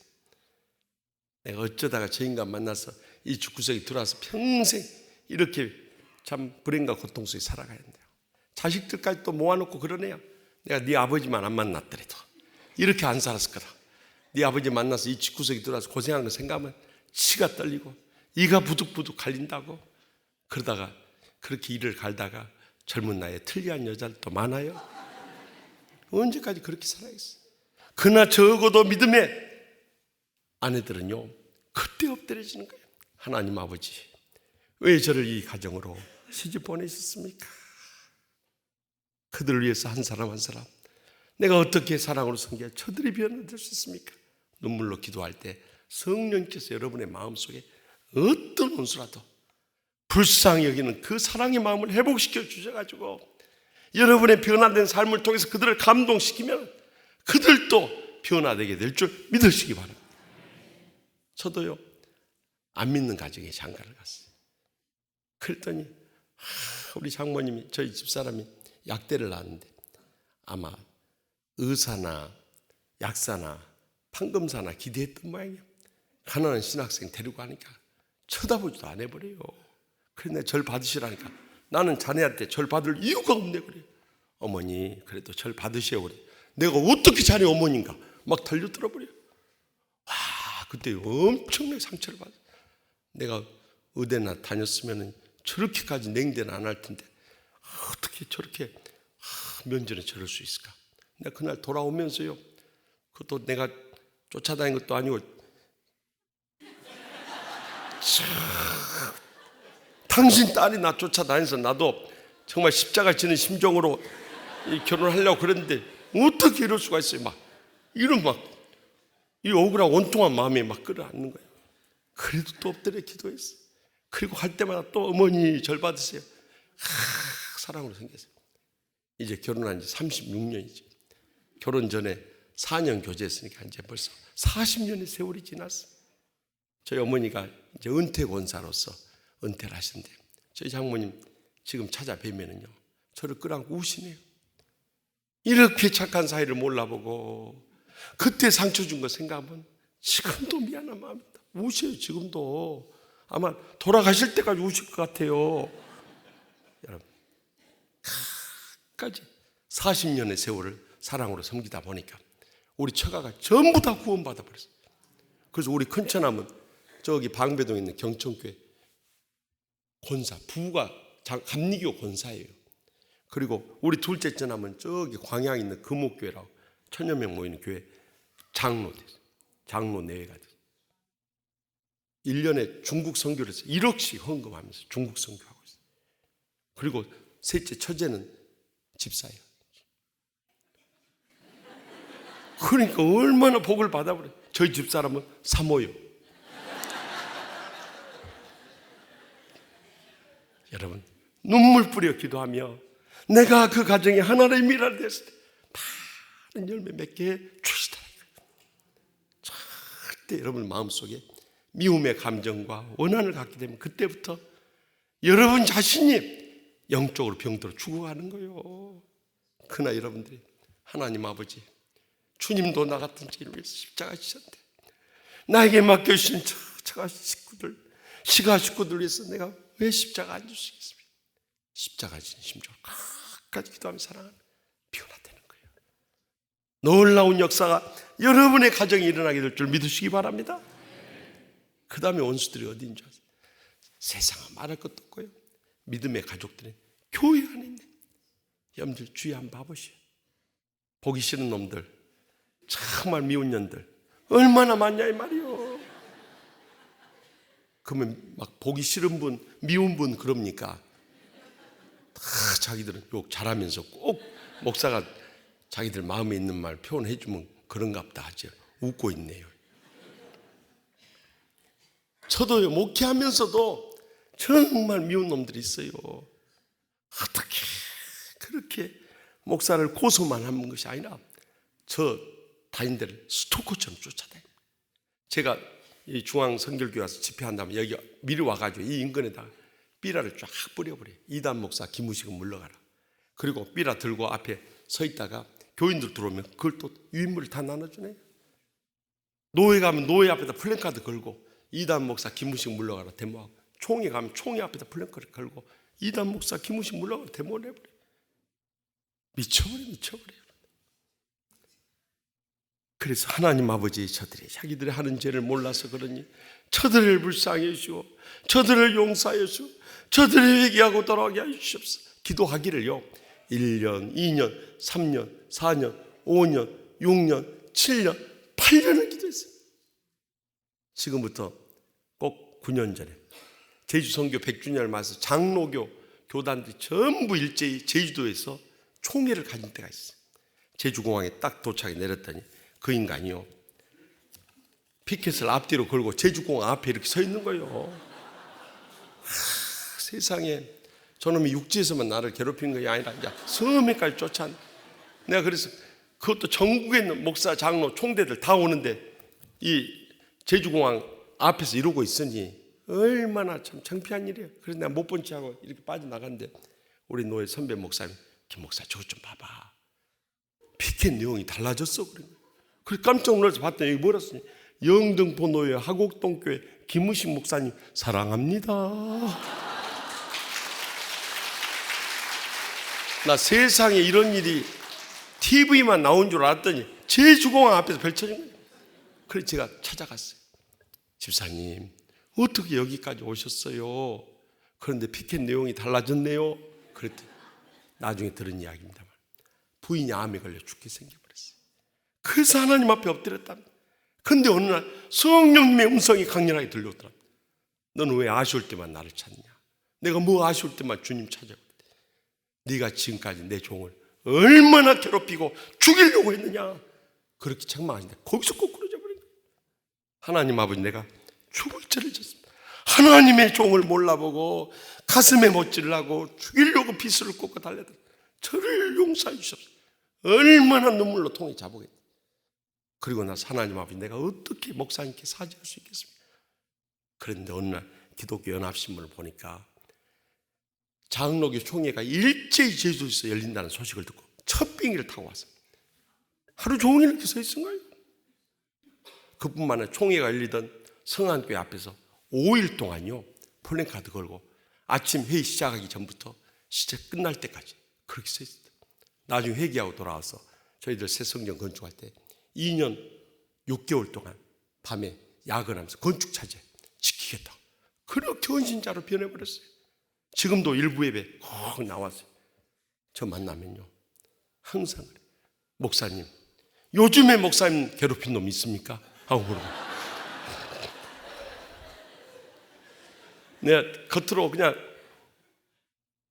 내가 어쩌다가 저 인간 만나서 이 집구석에 들어와서 평생 이렇게 참 불행과 고통 속에 살아가야 한대요. 자식들까지 또 모아놓고 그러네요. 내가 네 아버지만 안 만났더라도 이렇게 안 살았을 거다. 네 아버지 만나서 이 집구석에 들어와서 고생하는 거 생각하면 치가 떨리고 이가 부득부득 갈린다고. 그러다가 그렇게 일을 갈다가 젊은 나이에 틀리한 여자들도 많아요. 언제까지 그렇게 살아야겠어요? 그러나 적어도 믿음의 아내들은요 그때 엎드려지는 거예요. 하나님 아버지, 왜 저를 이 가정으로 시집 보내셨습니까? 그들을 위해서 한 사람 한 사람 내가 어떻게 사랑으로 섬겨야 저들이 변화될 수 있습니까? 눈물로 기도할 때 성령께서 여러분의 마음속에 어떤 원수라도 불쌍히 여기는 그 사랑의 마음을 회복시켜 주셔가지고 여러분의 변화된 삶을 통해서 그들을 감동시키면 그들도 변화되게 될 줄 믿으시기 바랍니다. 저도요 안 믿는 가정에 장가를 갔어요. 그랬더니 우리 장모님이 저희 집사람이 약대를 낳았는데 아마 의사나 약사나 판검사나 기대했던 모양이에요. 가난한 신학생 데리고 가니까 쳐다보지도 안 해버려요. 그런데 절 받으시라니까 나는 자네한테 절 받을 이유가 없네 그래요. 어머니 그래도 절 받으셔요 그래. 내가 어떻게 자네 어머니인가 막 달려들어버려요. 와 그때 엄청나게 상처를 받아요. 내가 의대나 다녔으면 저렇게까지 냉대는 안 할 텐데 어떻게 저렇게 면전에 저럴 수 있을까? 내가 그날 돌아오면서요, 그것도 내가 쫓아다닌 것도 아니고 당신 딸이 나 쫓아다녀서 나도 정말 십자가 지는 심정으로 결혼하려고 그랬는데 어떻게 이럴 수가 있어요. 막 이런 이 억울한 온통한 마음이 막 끌어안는 거예요. 그래도 또 엎드려 기도했어요. 그리고 할 때마다 또 어머니 절 받으세요. 사랑으로 생겼어요. 이제 결혼한 지 36년이죠. 결혼 전에 4년 교제했으니까 이제 벌써 40년의 세월이 지났어요. 저희 어머니가 이제 은퇴 권사로서 은퇴를 하신대요. 저희 장모님 지금 찾아뵈면은요, 저를 끌어안고 우시네요. 이렇게 착한 사이를 몰라보고 그때 상처 준 거 생각하면 지금도 미안한 마음입니다. 우셔요. 지금도 아마 돌아가실 때까지 우실 것 같아요. 여러분, 끝까지 40년의 세월을 사랑으로 섬기다 보니까 우리 처가가 전부 다 구원받아 버렸어요. 그래서 우리 큰처남은 저기 방배동에 있는 경천교회 권사, 부부가 감리교 권사예요. 그리고 우리 둘째 처남은 저기 광양에 있는 금옥교회라고 1000여 명 모이는 교회 장로 됐어요. 장로 내외가 됐어요. 1년에 중국 선교를 해서 1억씩 헌금하면서 중국 선교하고 있어요. 그리고 셋째 처제는 집사예요. 그러니까 얼마나 복을 받아버려요. 저희 집사람은 사모요. 여러분, 눈물 뿌려 기도하며 내가 그 가정에 하나님의 미랄 됐을 때 많은 열매 맺게 주시다. 절대 여러분 마음속에 미움의 감정과 원한을 갖게 되면 그때부터 여러분 자신이 영적으로 병들어 죽어가는 거예요. 그러나 여러분들이 하나님 아버지, 주님도 나 같은 죄를 위해서 십자가 지셨는데 나에게 맡겨주신 처가 식구들, 시가 식구들 위해서 내가 왜 십자가 안 주시겠습니까? 십자가 지신 심정으로 끝까지 기도하며 사랑하는 변화되는 거예요. 놀라운 역사가 여러분의 가정에 일어나게 될 줄 믿으시기 바랍니다. 그 다음에 원수들이 어디인 줄 아세요? 세상은 말할 것도 없고요. 믿음의 가족들은 교회 안에 있네. 여러분들 주위 한번 봐보시오. 보기 싫은 놈들, 정말 미운 년들 얼마나 많냐 이 말이요. 그러면 막 보기 싫은 분, 미운 분 그럽니까? 다 자기들은 욕 잘하면서 꼭 목사가 자기들 마음에 있는 말 표현해주면 그런갑다 하죠. 웃고 있네요. 저도요, 목회하면서도 정말 미운 놈들이 있어요. 어떻게 그렇게 목사를 고소만 하는 것이 아니라 저 다닌 데를 스토커처럼 쫓아다닙니다. 제가 이 중앙성결교회 와서 집회한다면 여기 미리 와가지고 이 인근에다가 삐라를 쫙 뿌려버려요. 이단 목사 김우식은 물러가라. 그리고 삐라 들고 앞에 서 있다가 교인들 들어오면 그걸 또 유인물을 다 나눠주네요. 노예 가면 노예 앞에다 플랜카드 걸고 이단 목사 김우식 물러가라 데모하고, 총회 가면 총회 앞에다 플랜카드 걸고 이단 목사 김우식 물러가라 데모를 해버려요. 미쳐버려요. 그래서 하나님 아버지, 저들이 자기들이 하는 죄를 몰라서 그러니 저들을 불쌍히 해주시고 저들을 용서하여 주시고 저들을 회개하고 돌아오게 하시옵소서. 기도하기를요 1년, 2년, 3년, 4년, 5년, 6년, 7년, 8년을 기도했어요. 지금부터 꼭 9년 전에 제주 선교 100주년을 맞아서 장로교 교단들이 전부 일제히 제주도에서 총회를 가진 때가 있어요. 제주공항에 딱 도착해 내렸더니 그 인간이요, 피켓을 앞뒤로 걸고 제주공항 앞에 이렇게 서 있는 거예요. 세상에, 저놈이 육지에서만 나를 괴롭힌 것이 아니라 이제 섬에까지 쫓아내. 내가 그래서 그것도 전국에 있는 목사, 장로, 총대들 다 오는데 이 제주공항 앞에서 이러고 있으니 얼마나 참 창피한 일이에요. 그래서 내가 못 본 체하고 이렇게 빠져나갔는데 우리 노예 선배 목사님, 김 목사 저것 좀 봐봐. 피켓 내용이 달라졌어. 그래서 깜짝 놀라서 봤더니 여기 뭐라 쓰니? 영등포 노예 하곡동교회 김우식 목사님 사랑합니다. 나 세상에 이런 일이 TV만 나온 줄 알았더니 제주공항 앞에서 펼쳐진 거예요. 그래서 제가 찾아갔어요. 집사님, 어떻게 여기까지 오셨어요? 그런데 피켓 내용이 달라졌네요. 그랬더니 나중에 들은 이야기입니다만 부인이 암에 걸려 죽게 생겨버렸어요. 그래서 하나님 앞에 엎드렸답니다. 그런데 어느 날 성령님의 음성이 강렬하게 들려오더랍니다. 너는 왜 아쉬울 때만 나를 찾냐? 내가 뭐 아쉬울 때만 주님 찾아오거든. 네가 지금까지 내 종을 얼마나 괴롭히고 죽이려고 했느냐? 그렇게 책망하신다. 거기서 거꾸로 져버린 거예요. 하나님 아버지, 내가 죽을 죄를 졌습니다. 하나님의 종을 몰라보고 가슴에 못질라고 죽이려고 비수를 꽂고 달려들 저를 용서해 주셨어요. 얼마나 눈물로 통해 자보겠다. 그리고 나서 하나님 아버지, 내가 어떻게 목사님께 사죄할 수 있겠습니까? 그런데 어느 날 기독교 연합신문을 보니까 장로교 총회가 일제히 제주도에서 열린다는 소식을 듣고 첫 비행기를 타고 왔습니다. 하루 종일 이렇게 서 있은 거예요. 그뿐만 아니라 총회가 열리던 성안교회 앞에서 5일 동안요 플랜카드 걸고 아침 회의 시작하기 전부터 시작 끝날 때까지 그렇게 서 있었어요. 나중에 회개하고 돌아와서 저희들 새 성전 건축할 때 2년 6개월 동안 밤에 야근하면서 건축 차제 지키겠다. 그렇게 헌신자로 변해버렸어요. 지금도 일부 예배 꼭 나와서 저 만나면요 항상 그래요. 목사님, 요즘에 목사님 괴롭힌 놈 있습니까? 하고 물어봐요. 내가 겉으로 그냥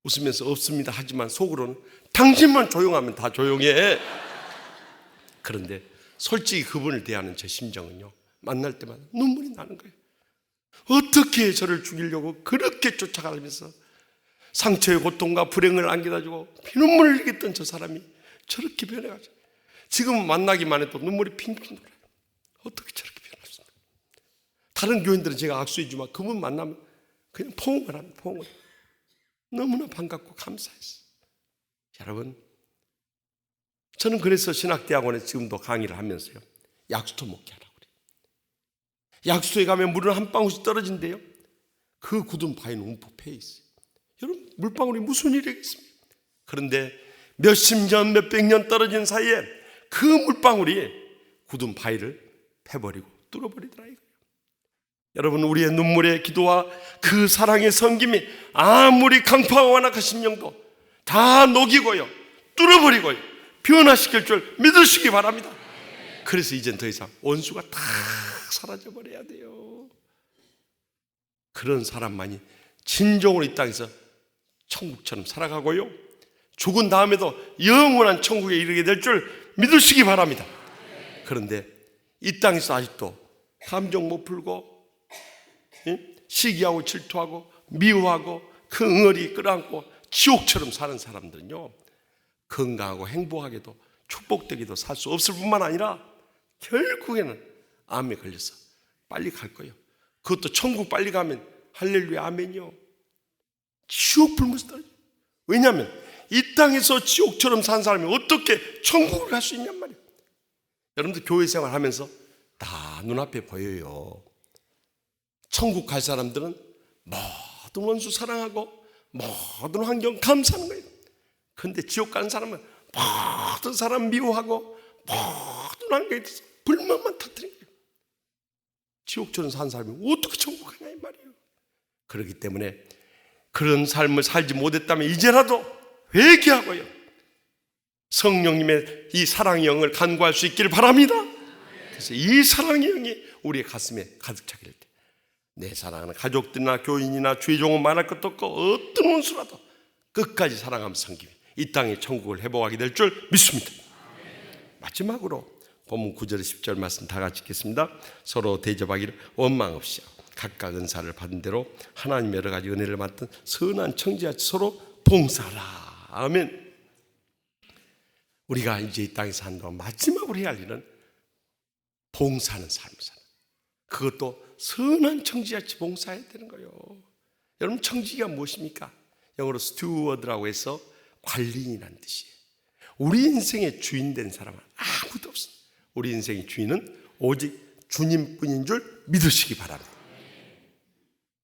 웃으면서 없습니다 하지만 속으로는 당신만 조용하면 다 조용해. 그런데 솔직히 그분을 대하는 제 심정은요 만날 때마다 눈물이 나는 거예요. 어떻게 저를 죽이려고 그렇게 쫓아가면서 상처의 고통과 불행을 안겨다주고 피눈물을 흘리겠던 저 사람이 저렇게 변해가지고 지금 만나기만 해도 눈물이 핑핑 돌아요. 어떻게 저렇게 변했습니까? 다른 교인들은 제가 악수해주면 그분 만나면 그냥 포옹을 합니다. 포옹을. 너무나 반갑고 감사했어요. 여러분, 저는 그래서 신학대학원에 지금도 강의를 하면서요 약수터 먹게 하라고 그래요. 약수터에 가면 물은 한 방울씩 떨어진대요. 그 굳은 바위는 움푹 패여 있어요. 여러분, 물방울이 무슨 일이겠습니까? 그런데 몇십 년, 몇백 년 떨어진 사이에 그 물방울이 굳은 바위를 패버리고 뚫어버리더라 이거예요. 여러분, 우리의 눈물의 기도와 그 사랑의 섬김이 아무리 강파와 완악한 심령도 다 녹이고요 뚫어버리고요 변화시킬 줄 믿으시기 바랍니다. 그래서 이젠 더 이상 원수가 다 사라져버려야 돼요. 그런 사람만이 진정으로 이 땅에서 천국처럼 살아가고요 죽은 다음에도 영원한 천국에 이르게 될 줄 믿으시기 바랍니다. 그런데 이 땅에서 아직도 감정 못 풀고 시기하고 질투하고 미워하고 그 응어리 끌어안고 지옥처럼 사는 사람들은요 건강하고 행복하게도 축복되기도 살 수 없을 뿐만 아니라 결국에는 암에 걸려서 빨리 갈 거예요. 그것도 천국 빨리 가면 할렐루야 아멘이요 지옥 불면서 떨어져요. 왜냐하면 이 땅에서 지옥처럼 산 사람이 어떻게 천국을 갈 수 있냔 말이에요. 여러분들 교회 생활하면서 다 눈앞에 보여요. 천국 갈 사람들은 모든 원수 사랑하고 모든 환경 감사하는 거예요. 그런데 지옥 가는 사람은 모든 사람 미워하고 모든 환경에 대해서 불만만 터뜨린 거예요. 지옥처럼 산 사람이 어떻게 천국 가냐 이 말이에요. 그렇기 때문에 그런 삶을 살지 못했다면 이제라도 회개하고요 성령님의 이 사랑의 영을 간구할 수 있기를 바랍니다. 그래서 이 사랑의 영이 우리의 가슴에 가득 차게 될 때 내 사랑하는 가족들이나 교인이나 주의 종은 말할 것도 없고 어떤 원수라도 끝까지 사랑하며 섬기며 이 땅의 천국을 회복하게 될 줄 믿습니다. 마지막으로 본문 9절 10절 말씀 다 같이 읽겠습니다. 서로 대접하기를 원망 없이 각각 은사를 받은 대로 하나님의 여러 가지 은혜를 맡은 선한 청지같이 서로 봉사하라. 아멘. 우리가 이제 이 땅에 사는 동안 마지막으로 해야 할 일은 봉사하는 삶을 사는, 그것도 선한 청지같이 봉사해야 되는 거예요. 여러분, 청지기가 무엇입니까? 영어로 스튜어드라고 해서 관리인이라는 뜻이에요. 우리 인생의 주인 된 사람은 아무도 없습니다. 우리 인생의 주인은 오직 주님뿐인 줄 믿으시기 바랍니다.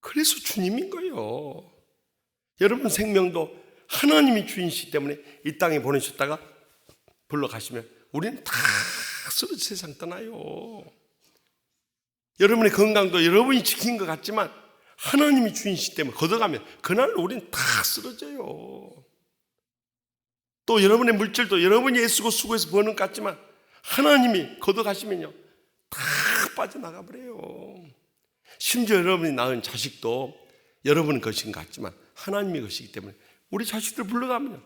그래서 주님인 거예요. 여러분 생명도 하나님이 주인이시기 때문에 이 땅에 보내셨다가 불러가시면 우리는 다 쓰러져 세상 떠나요. 여러분의 건강도 여러분이 지킨 것 같지만 하나님이 주인이시기 때문에 걷어가면 그날 우리는 다 쓰러져요. 또 여러분의 물질도 여러분이 애쓰고 수고해서 버는 것 같지만 하나님이 걷어가시면요 다 빠져나가 버려요. 심지어 여러분이 낳은 자식도 여러분 것인 것 같지만 하나님의 것이기 때문에 우리 자식들 불러가면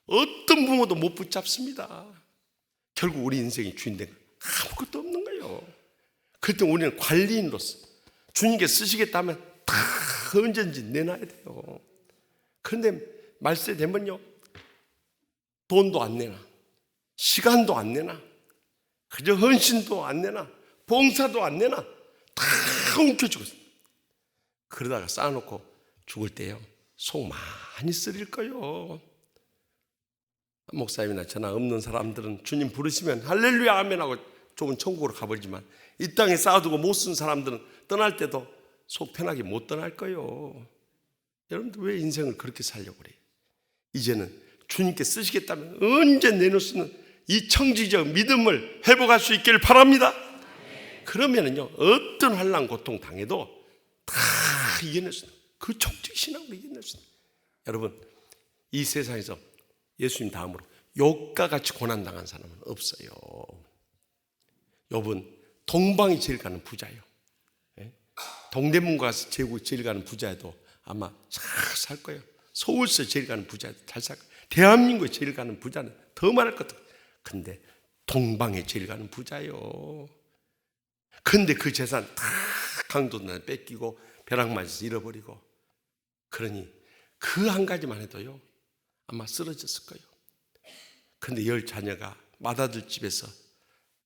어떤 부모도 못 붙잡습니다. 결국 우리 인생의 주인된 건 아무것도 없는 거예요. 그때 우리는 관리인으로서 주님께 쓰시겠다면 다 언제든지 내놔야 돼요. 그런데 말세 되면요 돈도 안 내나 시간도 안 내나 그저 헌신도 안 내나 봉사도 안 내나 다 움켜쥐고 있어요. 그러다가 쌓아놓고 죽을 때요 속 많이 쓰릴 거예요. 목사님이나 저나 없는 사람들은 주님 부르시면 할렐루야 아멘 하고 좋은 천국으로 가버리지만 이 땅에 쌓아두고 못 쓴 사람들은 떠날 때도 속 편하게 못 떠날 거예요. 여러분들 왜 인생을 그렇게 살려고 그래요? 이제는 주님께 쓰시겠다면 언제 내놓을 수 있는 이 청지적 믿음을 회복할 수 있기를 바랍니다. 그러면은요 어떤 환난 고통 당해도 다 이겨낼 수 있는 그 청지적 신앙으로 이겨낼 수 있는. 여러분 이 세상에서 예수님 다음으로 욥과 같이 고난당한 사람은 없어요. 욥은 동방이 제일 가는 부자예요. 동대문 가서 제일 가는 부자도 아마 잘 살 거예요. 서울서 제일 가는 부자도 잘 살 거예요. 대한민국에 제일 가는 부자는 더 말할 것 같아요. 근데 동방에 제일 가는 부자예요. 근데 그 재산 다 강도들한테 뺏기고 벼락 맞아서 잃어버리고 그러니 그 한 가지만 해도요 아마 쓰러졌을 거예요. 근데 10 자녀가 맏아들 집에서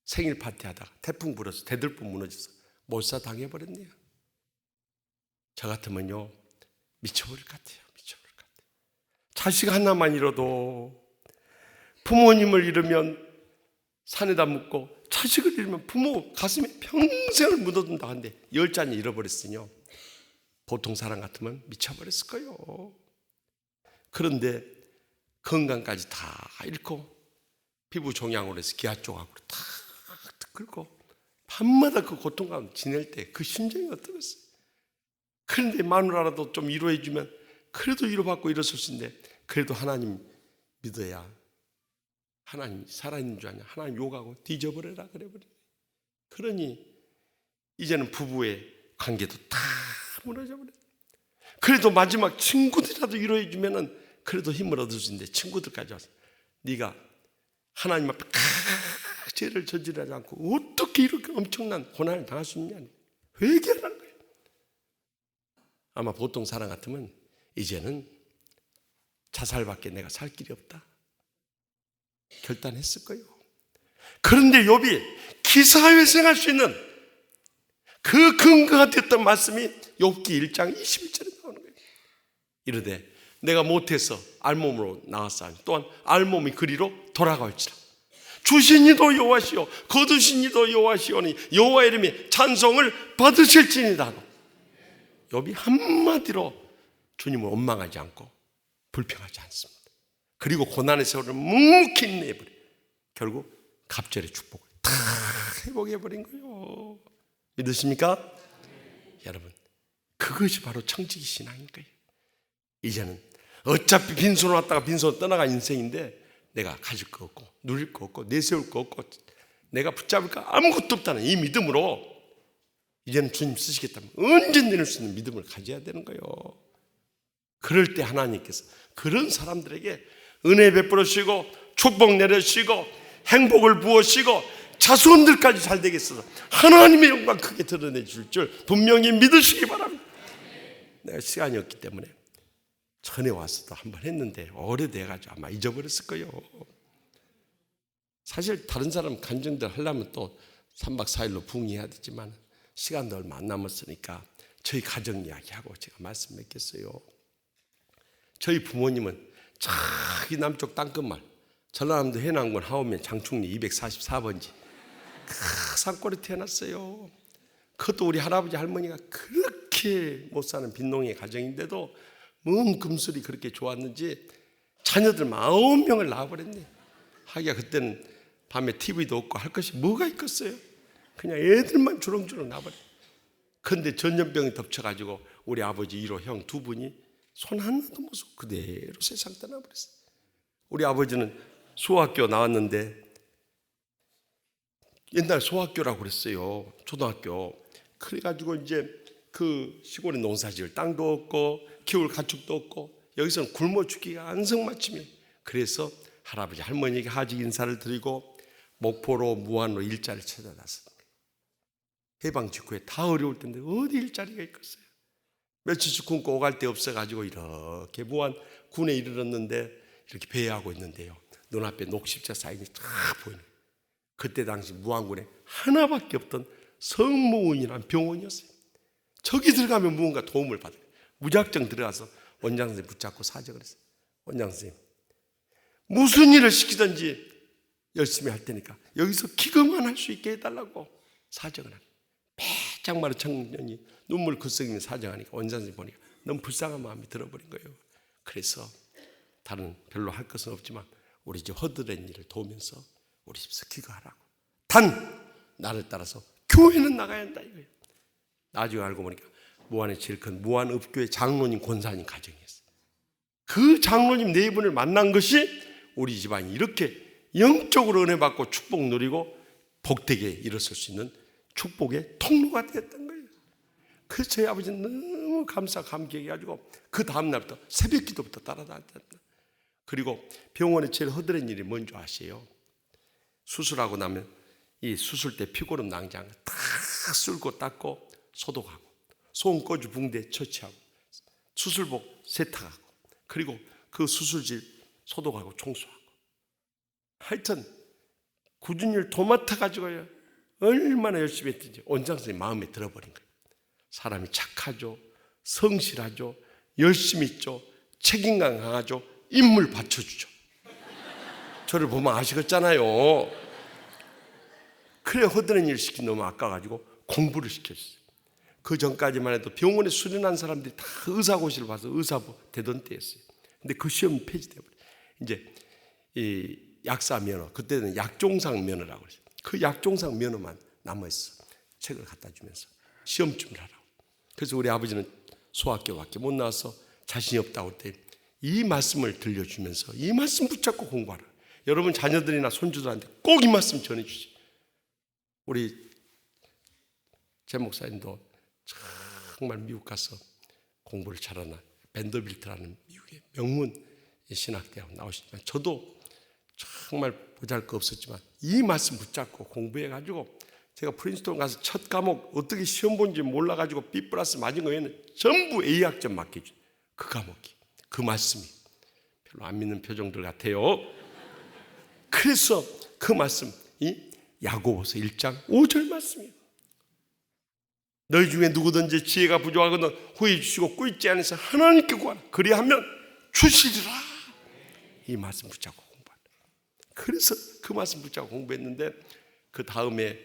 생일 파티하다가 태풍 불어서 대들보 무너져서 몰사 당해버렸네요. 저 같으면요 미쳐버릴 것 같아요. 미쳐버릴 것 같아요. 자식 하나만 잃어도 부모님을 잃으면 산에다 묻고 자식을 잃으면 부모 가슴에 평생을 묻어둔다 하는데 10 자녀 잃어버렸으니요 보통 사람 같으면 미쳐버렸을 거예요. 그런데 건강까지 다 잃고 피부 종양으로 해서 기아 조각으로 다 긁고 밤마다 그 고통 가운데 지낼 때 그 심정이 어떠겠어요? 그런데 마누라라도 좀 위로해주면 그래도 위로받고 일어설 수 있는데 그래도 하나님 믿어야 하나님 살아있는 줄 아냐 하나님 욕하고 뒤져버려라 그래버려. 그러니 이제는 부부의 관계도 다 무너져버려. 그래도 마지막 친구들이라도 위로해주면은 그래도 힘을 얻을 수 있는데 친구들까지 와서 네가 하나님 앞에 죄를 저지르지 않고 어떻게 이렇게 엄청난 고난을 당할 수 있냐 회개하라는 거예요. 아마 보통 사람 같으면 이제는 자살밖에 내가 살 길이 없다 결단했을 거예요. 그런데 욥이 기사회생할 수 있는 그 근거가 됐던 말씀이 욥기 1장 21절에 나오는 거예요. 이르되 내가 못해서 알몸으로 나왔사니 또한 알몸이 그리로 돌아갈지라. 주신 이도 여호와시오 거두신 이도 여호와시오니 여호와 이름이 찬송을 받으실지니라. 욥이 한마디로 주님을 원망하지 않고 불평하지 않습니다. 그리고 고난의 세월을 묵묵히 인내해버려 결국 갑절의 축복을 다 회복해버린 거예요. 믿으십니까? 여러분 그것이 바로 청지기 신앙인 거예요. 이제는 어차피 빈손으로 왔다가 빈손으로 떠나간 인생인데 내가 가질 거 없고 누릴 거 없고 내세울 거 없고 내가 붙잡을 거 아무것도 없다는 이 믿음으로 이제는 주님 쓰시겠다면 언제든 내릴 수 있는 믿음을 가져야 되는 거예요. 그럴 때 하나님께서 그런 사람들에게 은혜 베풀어 주시고 축복 내려주시고 행복을 부어주시고 자손들까지 잘 되게 써서 하나님의 영광 크게 드러내 줄 분명히 믿으시기 바랍니다. 내가 시간이 없기 때문에 전에 와서도 한번 했는데 오래돼가지고 아마 잊어버렸을 거예요. 사실 다른 사람 간증들 하려면 또 3박 4일로 붕이해야 되지만 시간도 얼마 안 남았으니까 저희 가정 이야기하고 제가 말씀 맺겠어요. 저희 부모님은 저기 남쪽 땅끝마을 전라남도 해남군 하오면 장충리 244번지 그 산골에 태어났어요. 그것도 우리 할아버지 할머니가 그렇게 못 사는 빈농의 가정인데도 뭔 금술이 그렇게 좋았는지 자녀들만 9명을 낳아버렸네. 하기야 그때는 밤에 TV도 없고 할 것이 뭐가 있겠어요. 그냥 애들만 주렁주렁 낳아버려. 근데 전염병이 덮쳐가지고 우리 아버지 1호 형 두 분이 손 하나도 못 쓰고 그대로 세상 떠나버렸어요. 우리 아버지는 소학교 나왔는데 옛날 소학교라고 그랬어요. 초등학교. 그래가지고 이제 그 시골에 농사지을 땅도 없고 키울 가축도 없고 여기서는 굶어 죽기가 안성맞춤이에요. 그래서 할아버지 할머니에게 하직 인사를 드리고 목포로 무안으로 일자리를 찾아놨습니다. 해방 직후에 다 어려울 텐데 어디 일자리가 있겠어요. 며칠씩 굶고 오갈 데 없어가지고 이렇게 무안 군에 이르렀는데 이렇게 배회하고 있는데요. 눈앞에 녹십자 사인이 쫙 보이는 거예요. 그때 당시 무안군에 하나밖에 없던 성모원이라는 병원이었어요. 저기 들어가면 무언가 도움을 받아요. 무작정 들어가서 원장 선생님 붙잡고 사정을 했어요. 원장 선생님, 무슨 일을 시키든지 열심히 할 테니까 여기서 기금만 할 수 있게 해달라고 사정을 합니다. 빼짝 마른 청년이 눈물 글썽이며 사정하니까 원장 선생님 보니까 너무 불쌍한 마음이 들어버린 거예요. 그래서 다른 별로 할 것은 없지만 우리 집 허드렛 일을 도우면서 우리 집에서 기도하라고. 단 나를 따라서 교회는 나가야 한다 이거예요. 나중에 알고 보니까 무안의 제일 큰 무안읍교회 장로님 권사님 가정이었어요. 그 장로님 네 분을 만난 것이 우리 집안이 이렇게 영적으로 은혜 받고 축복 누리고 복되게 일어설 수 있는 축복의 통로가 되었던 거예요. 그래서 저희 아버지는 너무 감사감激해가지고 그 다음날부터 새벽 기도부터 따라다녔다. 그리고 병원에 제일 허드렛 일이 뭔지 아세요? 수술하고 나면 이 수술 때 피고름 낭장 다 쓸고 닦고 소독하고 소음꺼주 붕대 처치하고 수술복 세탁하고 그리고 그 수술실 소독하고 청소하고 하여튼 굳은 일 도맡아 가지고요 얼마나 열심히 했든지 원장 선생님 마음에 들어버린 거예요. 사람이 착하죠, 성실하죠, 열심히 있죠, 책임감 강하죠, 인물 받쳐주죠. 저를 보면 아시겠잖아요. 그래 허드렛 일 시키 너무 아까가지고 공부를 시켰어요. 그 전까지만 해도 병원에 수련한 사람들이 다 의사고시를 봐서 의사부 되던 때였어요. 근데 그 시험 폐지돼버려요. 이제 이 약사 면허, 그때는 약종상 면허라고 그랬어요. 그 약종상 면허만 남아있어. 책을 갖다 주면서 시험 준비하라고. 그래서 우리 아버지는 소학교밖에 못 나와서 자신이 없다고 할 때 이 말씀을 들려주면서 이 말씀 붙잡고 공부하라. 여러분 자녀들이나 손주들한테 꼭 이 말씀 전해주세요. 우리 제 목사님도 정말 미국 가서 공부를 잘하나 밴더빌트라는 미국의 명문 신학대학 나오시지만 저도 정말 보잘것 없었지만 이 말씀 붙잡고 공부해가지고 제가 프린스턴 가서 첫 과목 어떻게 시험 본지 몰라가지고 B+ 맞은 거에는 전부 A학점 맡겨준 그 과목이 그 말씀이 별로 안 믿는 표정들 같아요. 그래서 그 말씀이 야고보서 1장 5절 말씀이에요. 너희 중에 누구든지 지혜가 부족하거든 후에 주시고 꿀지 않으서 하나님께 구하라. 그리하면 주시리라. 이 말씀 붙잡고 공부하라. 그래서 그 말씀 붙잡고 공부했는데 그 다음에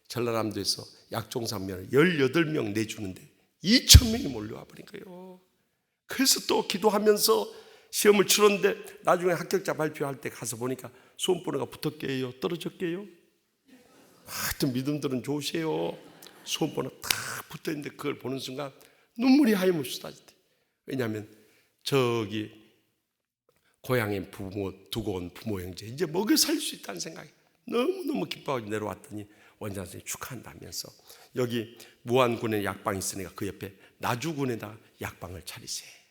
전라남도에서 약종상면을 18명 내주는데 2,000명이 몰려와 버린 거예요. 그래서 또 기도하면서 시험을 치렀는데 나중에 합격자 발표할 때 가서 보니까 수험번호가 붙었게요, 떨어졌게요. 하여튼 믿음들은 좋으세요. 수험번호 딱 붙어있는데 그걸 보는 순간 눈물이 하염없이 쏟아지대. 왜냐하면 저기 고향에 부모 두고 온 부모 형제 이제 먹여 살릴 수 있다는 생각이 너무너무 기뻐하고 내려왔더니 원장 선생님이 축하한다면서 여기 무안군에 약방이 있으니까 그 옆에 나주군에다 약방을 차리세.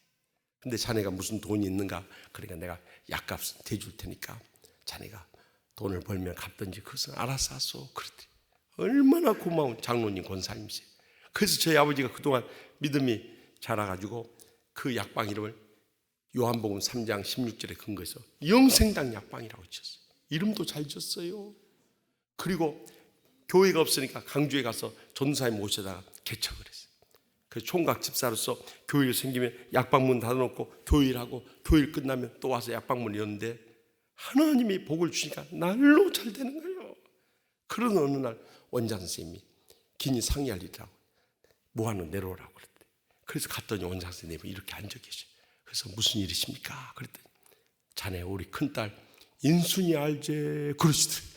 근데 자네가 무슨 돈이 있는가? 그러니까 내가 약값은 대줄 테니까 자네가 돈을 벌면 갚든지 그것은 알아서 하소. 그랬더니 얼마나 고마운 장로님 권사님이세요. 그래서 저희 아버지가 그동안 믿음이 자라가지고 그 약방 이름을 요한복음 3장 16절에 근거해서 영생당 약방이라고 지었어요. 이름도 잘 지었어요. 그리고 교회가 없으니까 강주에 가서 전도사님 모셔다가 개척을 했어요. 그래서 총각 집사로서 교회가 생기면 약방문 닫아놓고 교회일하고 교회일 끝나면 또 와서 약방문을 여는데 하나님이 복을 주시니까 날로 잘 되는 거예요. 그런 어느 날 원장 선생님이 긴히 상의할 일이라고 무안으로 내려오라고 그랬대. 그래서 갔더니 원장 선생님이 이렇게 앉아 계셔. 그래서 무슨 일이십니까? 그랬더니 자네 우리 큰딸 인순이 알제 그러시더래요.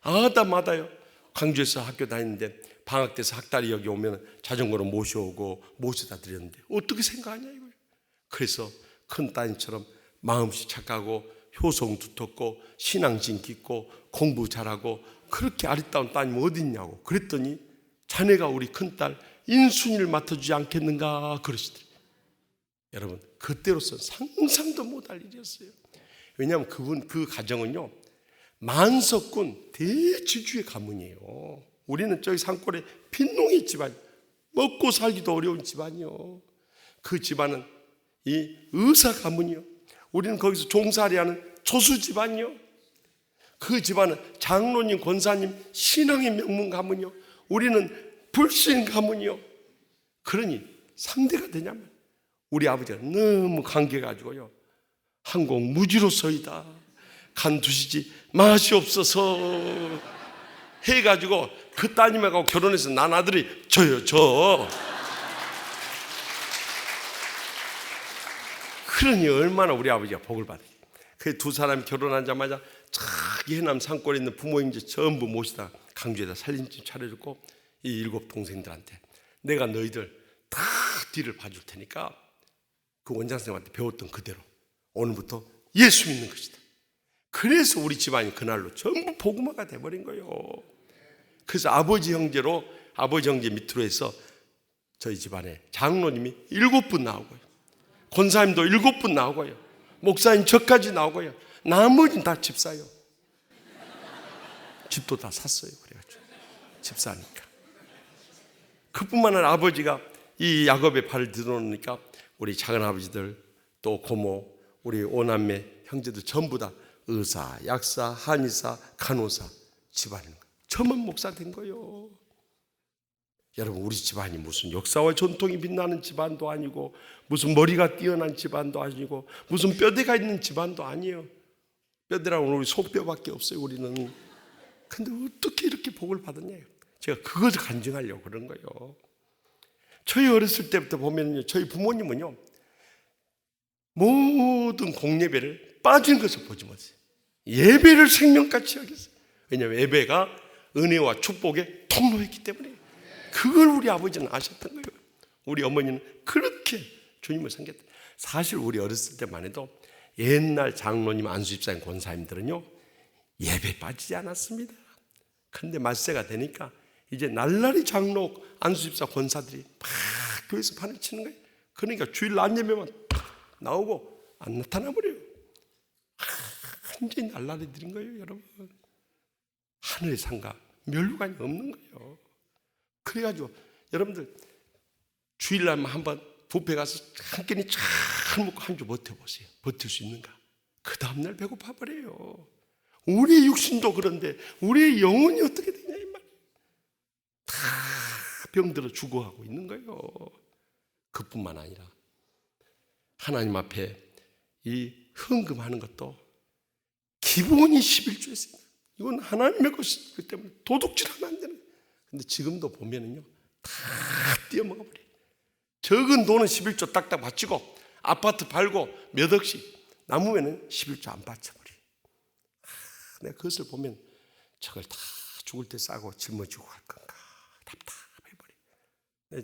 아다마다요. 광주에서 학교 다니는데 방학 때서 학달이 여기 오면 자전거로 모셔오고 모셔다 드렸는데 어떻게 생각하냐 이거예요. 그래서 큰 따님처럼 마음씨 착하고 효성 두텁고 신앙심 깊고 공부 잘하고 그렇게 아리따운 따님 어디 있냐고 그랬더니 자네가 우리 큰딸 인순이를 맡아주지 않겠는가 그러시더래요. 여러분 그때로서는 상상도 못할 일이었어요. 왜냐하면 그 가정은요 만석군 대지주의 가문이에요. 우리는 저기 산골에 빈농의 집안, 먹고 살기도 어려운 집안이요. 그 집안은 이 의사 가문이요. 우리는 거기서 종살이하는 조수 집안이요. 그 집안은 장로님, 권사님, 신앙의 명문 가문이요. 우리는 불신 가문이요. 그러니 상대가 되냐면 우리 아버지가 너무 강개가지고요. 한공 무지로서이다. 간두시지 마시옵소서 해가지고 그 따님하고 결혼해서 난 아들이 저요 저. 그러니 얼마나 우리 아버지가 복을 받아요. 그 두 사람이 결혼하자마자 저기 해남 산골에 있는 부모 형제 전부 모시다 강주에다 살림집 차려줬고 이 7 동생들한테 내가 너희들 다 뒤를 봐줄 테니까 그 원장선생님한테 배웠던 그대로 오늘부터 예수 믿는 것이다. 그래서 우리 집안이 그날로 전부 복음화가 돼버린 거예요. 그래서 아버지 형제 밑으로 해서 저희 집안에 장로님이 7분 나오고요. 권사님도 7분 나오고요. 목사님 저까지 나오고요. 나머지는 다 집사요. 집도 다 샀어요. 그래가지고 집사니까. 그뿐만 아니라 아버지가 이 야곱의 발을 들어놓으니까 우리 작은 아버지들 또 고모 우리 오남매 형제들 전부 다 의사, 약사, 한의사, 간호사 집안인 거예요. 저만 목사 된 거예요. 여러분 우리 집안이 무슨 역사와 전통이 빛나는 집안도 아니고 무슨 머리가 뛰어난 집안도 아니고 무슨 뼈대가 있는 집안도 아니에요. 뼈대라고는 우리 속뼈밖에 없어요. 우리는. 근데 어떻게 이렇게 복을 받았냐요. 제가 그것을 간증하려고 그런 거예요. 저희 어렸을 때부터 보면요, 저희 부모님은요 모든 공예배를 빠진 것을 보지 못해요. 예배를 생명같이 여겼어요. 왜냐하면 예배가 은혜와 축복의 통로였기 때문에 그걸 우리 아버지는 아셨던 거예요. 우리 어머니는 그렇게 주님을 섬겼다. 사실 우리 어렸을 때만 해도 옛날 장로님, 안수집사님, 권사님들은요 예배 빠지지 않았습니다. 그런데 말세가 되니까 이제 날라리 장로, 안수집사, 권사들이 막 교회에서 판을 치는 거예요. 그러니까 주일 낮 예배만 나오고 안 나타나 버려요. 완전히 날라리들인 거예요, 여러분. 하늘의 상과 멸관이 없는 거예요. 그래가지고 여러분들 주일날만 한번 뷔페 가서 한 끼니 잘 먹고 한 주 버텨보세요. 버틸 수 있는가? 그 다음날 배고파 버려요. 우리의 육신도 그런데 우리의 영혼이 어떻게 되냐 이 말이에요. 다 병들어 죽어가고 있는 거예요. 그뿐만 아니라 하나님 앞에 이 헌금하는 것도 기본이 11조였습니다. 이건 하나님의 것이기 때문에 도둑질하면 안 되는 거예요. 근데 지금도 보면은요 다 띄어먹어버려요. 적은 돈은 11조 딱딱 바치고 아파트 팔고 몇 억씩 남으면은 11조 안 바쳐버려요. 내가 그것을 보면 저걸 다 죽을 때 싸고 짊어지고 갈 건가 답답해버려요.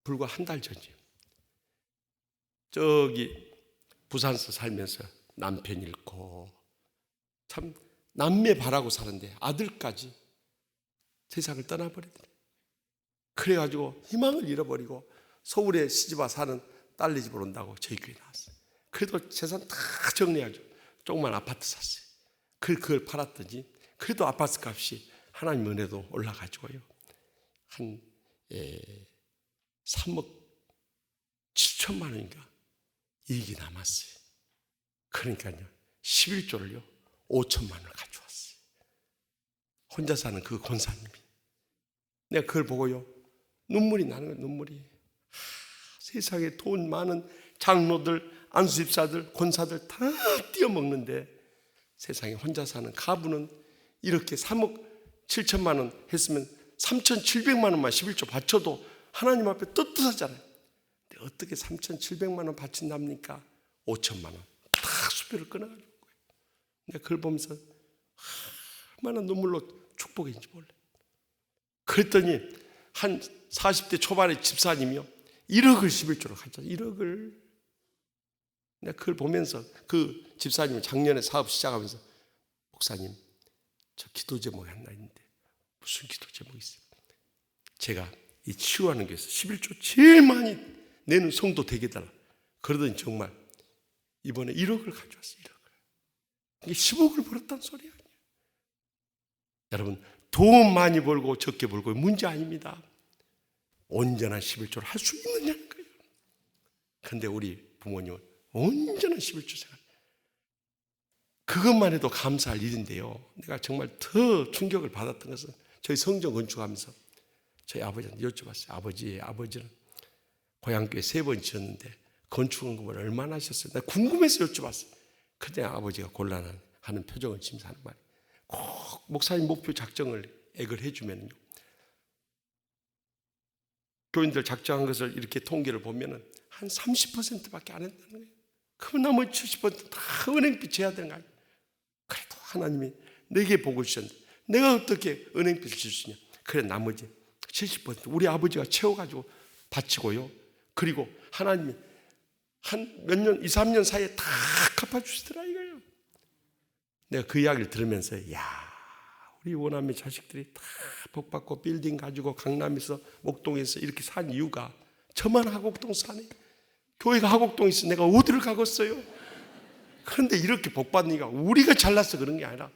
불과 한 달 전이에요. 저기 부산서 살면서 남편 잃고 참 남매 바라고 사는데 아들까지 세상을 떠나버리더래요. 그래가지고 희망을 잃어버리고 서울에 시집와 사는 딸네 집으로 온다고 저희 교회 나왔어요. 그래도 재산 다 정리하죠. 조그만 아파트 샀어요. 그걸 팔았더니 그래도 아파트 값이 하나님 은혜도 올라가지고요. 한 3억 7천만 원인가 이익이 남았어요. 그러니까요 11조를요 5천만 원을 가져왔어요. 혼자 사는 그 권사님이. 내가 그걸 보고요 눈물이 나는 거예요. 눈물이. 세상에 돈 많은 장로들, 안수집사들, 권사들 다 띄어먹는데 세상에 혼자 사는 가부는 이렇게 3억 7천만 원 했으면 3,700만 원만 11조 바쳐도 하나님 앞에 떳떳하잖아요. 근데 어떻게 3,700만 원 바친답니까? 5천만 원 다 수표를 끊어가지고 거예요. 내가 그걸 보면서 얼마나 눈물로 축복인지 몰라요. 그랬더니 한 40대 초반의 집사님이요, 1억을 11조로 가져왔어요. 1억을. 내가 그걸 보면서 그 집사님은 작년에 사업 시작하면서 목사님, 저 기도 제목이 하나 있는데 무슨 기도 제목이 있어요? 제가 이 치유하는 교회에서 11조 제일 많이 내는 성도 되게 달라. 그러더니 정말 이번에 1억을 가져왔어요. 1억을. 이게 10억을 벌었다는 소리 아니에요. 여러분, 돈 많이 벌고 적게 벌고 문제 아닙니다. 온전한 11조를 할 수 있느냐는 거예요. 그런데 우리 부모님은 온전한 11조 생활, 그것만 해도 감사할 일인데요, 내가 정말 더 충격을 받았던 것은 저희 성전 건축하면서 저희 아버지한테 여쭤봤어요. 아버지는 고향교회 3번 지었는데 건축원금을 얼마나 하셨어요? 내가 궁금해서 여쭤봤어요. 그때 아버지가 곤란하는 표정을 지면서 하는 말이, 꼭 목사님 목표 작정을 액을 해주면요, 교인들 작정한 것을 이렇게 통계를 보면은 한 30%밖에 안 했다는 거예요. 그럼 나머지 70% 다 은행빚 져야 되는 거 아니에요. 그래도 하나님이 내게 복을 주셨는데 내가 어떻게 은행빚을 질 수 있냐. 그래 나머지 70% 우리 아버지가 채워가지고 바치고요, 그리고 하나님이 한 몇 년, 2, 3년 사이에 다 갚아주시더라 이거예요. 내가 그 이야기를 들으면서 우리 원암의 자식들이 다 복받고 빌딩 가지고 강남에서 목동에서 이렇게 산 이유가 저만 하곡동 사네. 교회가 하곡동에 있어 내가 어디를 가겠어요? 그런데 이렇게 복받으니까 우리가 잘나서 그런 게 아니라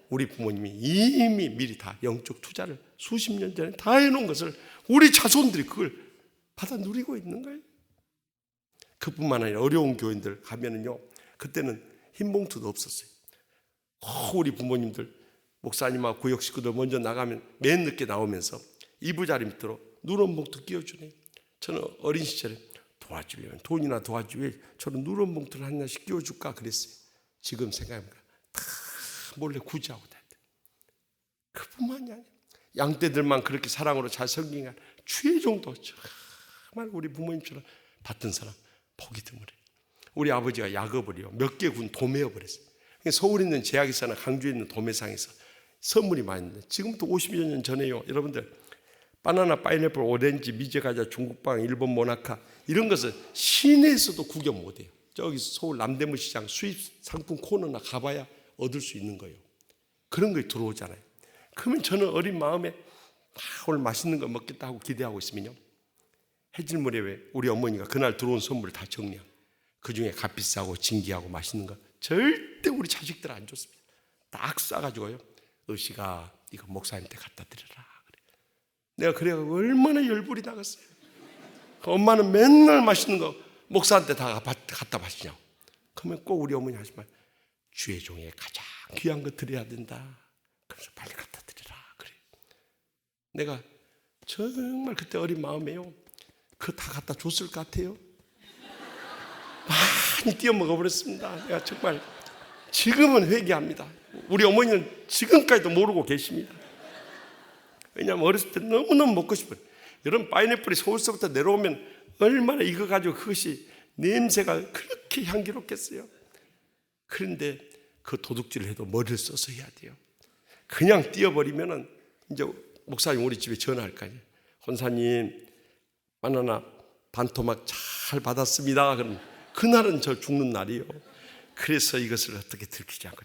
우리 부모님이 이미 미리 다 영적 투자를 수십 년 전에 다 해놓은 것을 우리 자손들이 그걸 받아 누리고 있는 거예요. 그뿐만 아니라 어려운 교인들 가면은요, 그때는 흰 봉투도 없었어요. 우리 부모님들, 목사님하고 구역 식구들 먼저 나가면 맨 늦게 나오면서 이부자리 밑으로 누런 봉투 끼워주네요. 저는 어린 시절에 도와주려면 돈이나 도와주지 왜 저는 누런 봉투를 하나씩 끼워줄까 그랬어요. 지금 생각해보니까 다 몰래 구제하고 다녔대. 그뿐만이 아니에요. 양떼들만 그렇게 사랑으로 잘 섬긴 게 아니라 주의 정도 정말 우리 부모님처럼 받던 사람 보기 드물어요. 우리 아버지가 야급을요 몇 개 군 도매어 버렸어요. 서울에 있는 제약회사나 강주에 있는 도매상에서 선물이 많이 있는데 지금부터 50여 년 전에요, 여러분들 바나나, 파인애플, 오렌지, 미제과자, 중국빵, 일본 모나카 이런 것을 시내에서도 구경 못해요. 저기 서울 남대문 시장 수입 상품 코너나 가봐야 얻을 수 있는 거예요. 그런 거에 들어오잖아요. 그러면 저는 어린 마음에 오늘 맛있는 거 먹겠다 하고 기대하고 있으면요, 해질물에 왜 우리 어머니가 그날 들어온 선물을 다 정리하고 그중에 값비싸고 진기하고 맛있는 거 절대 우리 자식들 안 줬습니다. 딱 싸가지고요, 어시가 이거 목사님한테 갖다 드려라 그래. 내가 그래가지고 얼마나 열불이 나갔어요. 엄마는 맨날 맛있는 거 목사한테 다 갖다 바치냐고. 그러면 꼭 우리 어머니 하시면 주의 종에 가장 귀한 거 드려야 된다. 그래서 빨리 갖다 드려라 그래. 내가 정말 그때 어린 마음에요, 그거 다 갖다 줬을 것 같아요. 많이 띄어 먹어버렸습니다. 내가 정말 지금은 회개합니다. 우리 어머니는 지금까지도 모르고 계십니다. 왜냐하면 어렸을 때 너무너무 먹고 싶어요. 여러분 파인애플이 서울서부터 내려오면 얼마나 이거 가지고 그것이 냄새가 그렇게 향기롭겠어요. 그런데 그 도둑질을 해도 머리를 써서 해야 돼요. 그냥 띄어버리면은 이제 목사님 우리 집에 전화할 거 아니에요. 권사님 바나나 반토막 잘 받았습니다. 그럼 그날은 저 죽는 날이요. 그래서 이것을 어떻게 들키지 않고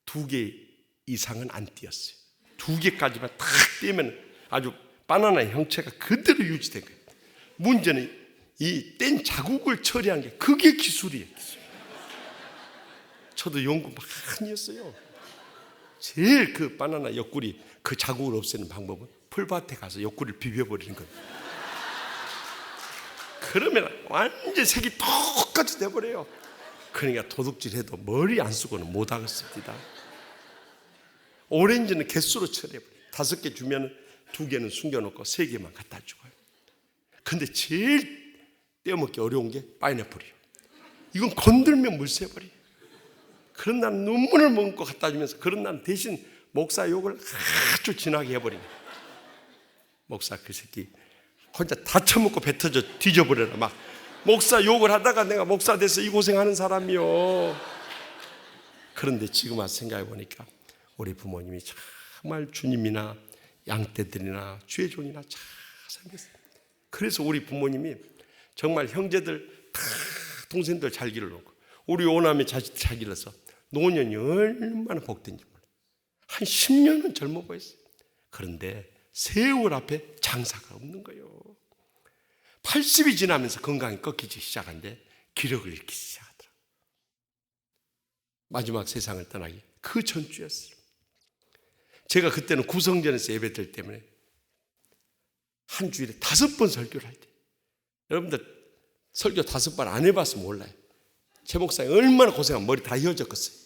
2개 이상은 안 띄었어요. 2개까지만 탁 띄면 아주 바나나의 형체가 그대로 유지된 거예요. 문제는 이 뗀 자국을 처리한 게 그게 기술이에요. 저도 연구 많이 했어요. 제일 그 바나나 옆구리 그 자국을 없애는 방법은 풀밭에 가서 옆구리를 비벼버리는 거예요. 그러면 완전 색이 똑같이 돼버려요. 그러니까 도둑질해도 머리 안 쓰고는 못 하겠습니다. 오렌지는 개수로 처리해버려요. 5개 주면 2개는 숨겨놓고 3개만 갖다 주고요. 근데 제일 떼어먹기 어려운 게 파인애플이에요. 이건 건들면 물새버려요. 그런 날은 눈물을 머금고 갖다 주면서 그런 날은 대신 목사 욕을 아주 진하게 해버리네. 목사 그 새끼 혼자 다 처먹고 뱉어져 뒤져버려라. 막 목사 욕을 하다가 내가 목사 돼서 이 고생하는 사람이요. 그런데 지금 와서 생각해 보니까 우리 부모님이 정말 주님이나 양떼들이나 주의 종이나 잘 생겼어요. 그래서 우리 부모님이 정말 형제들 다 동생들 잘 길러놓고 우리 오남매 자식 잘 길러서 노년이 얼마나 복된지 몰라요. 한 10년은 젊어 보였어요. 그런데 세월 앞에 장사가 없는 거예요. 80이 지나면서 건강이 꺾이기 시작하는데 기력을 잃기 시작하더라. 마지막 세상을 떠나기 그 전주였어요. 제가 그때는 구성전에서 예배드릴 때문에 한 주일에 5번 설교를 할 때, 여러분들 설교 5번 안 해봐서 몰라요. 최 목사님 얼마나 고생하면 머리 다 휘어졌겠어요.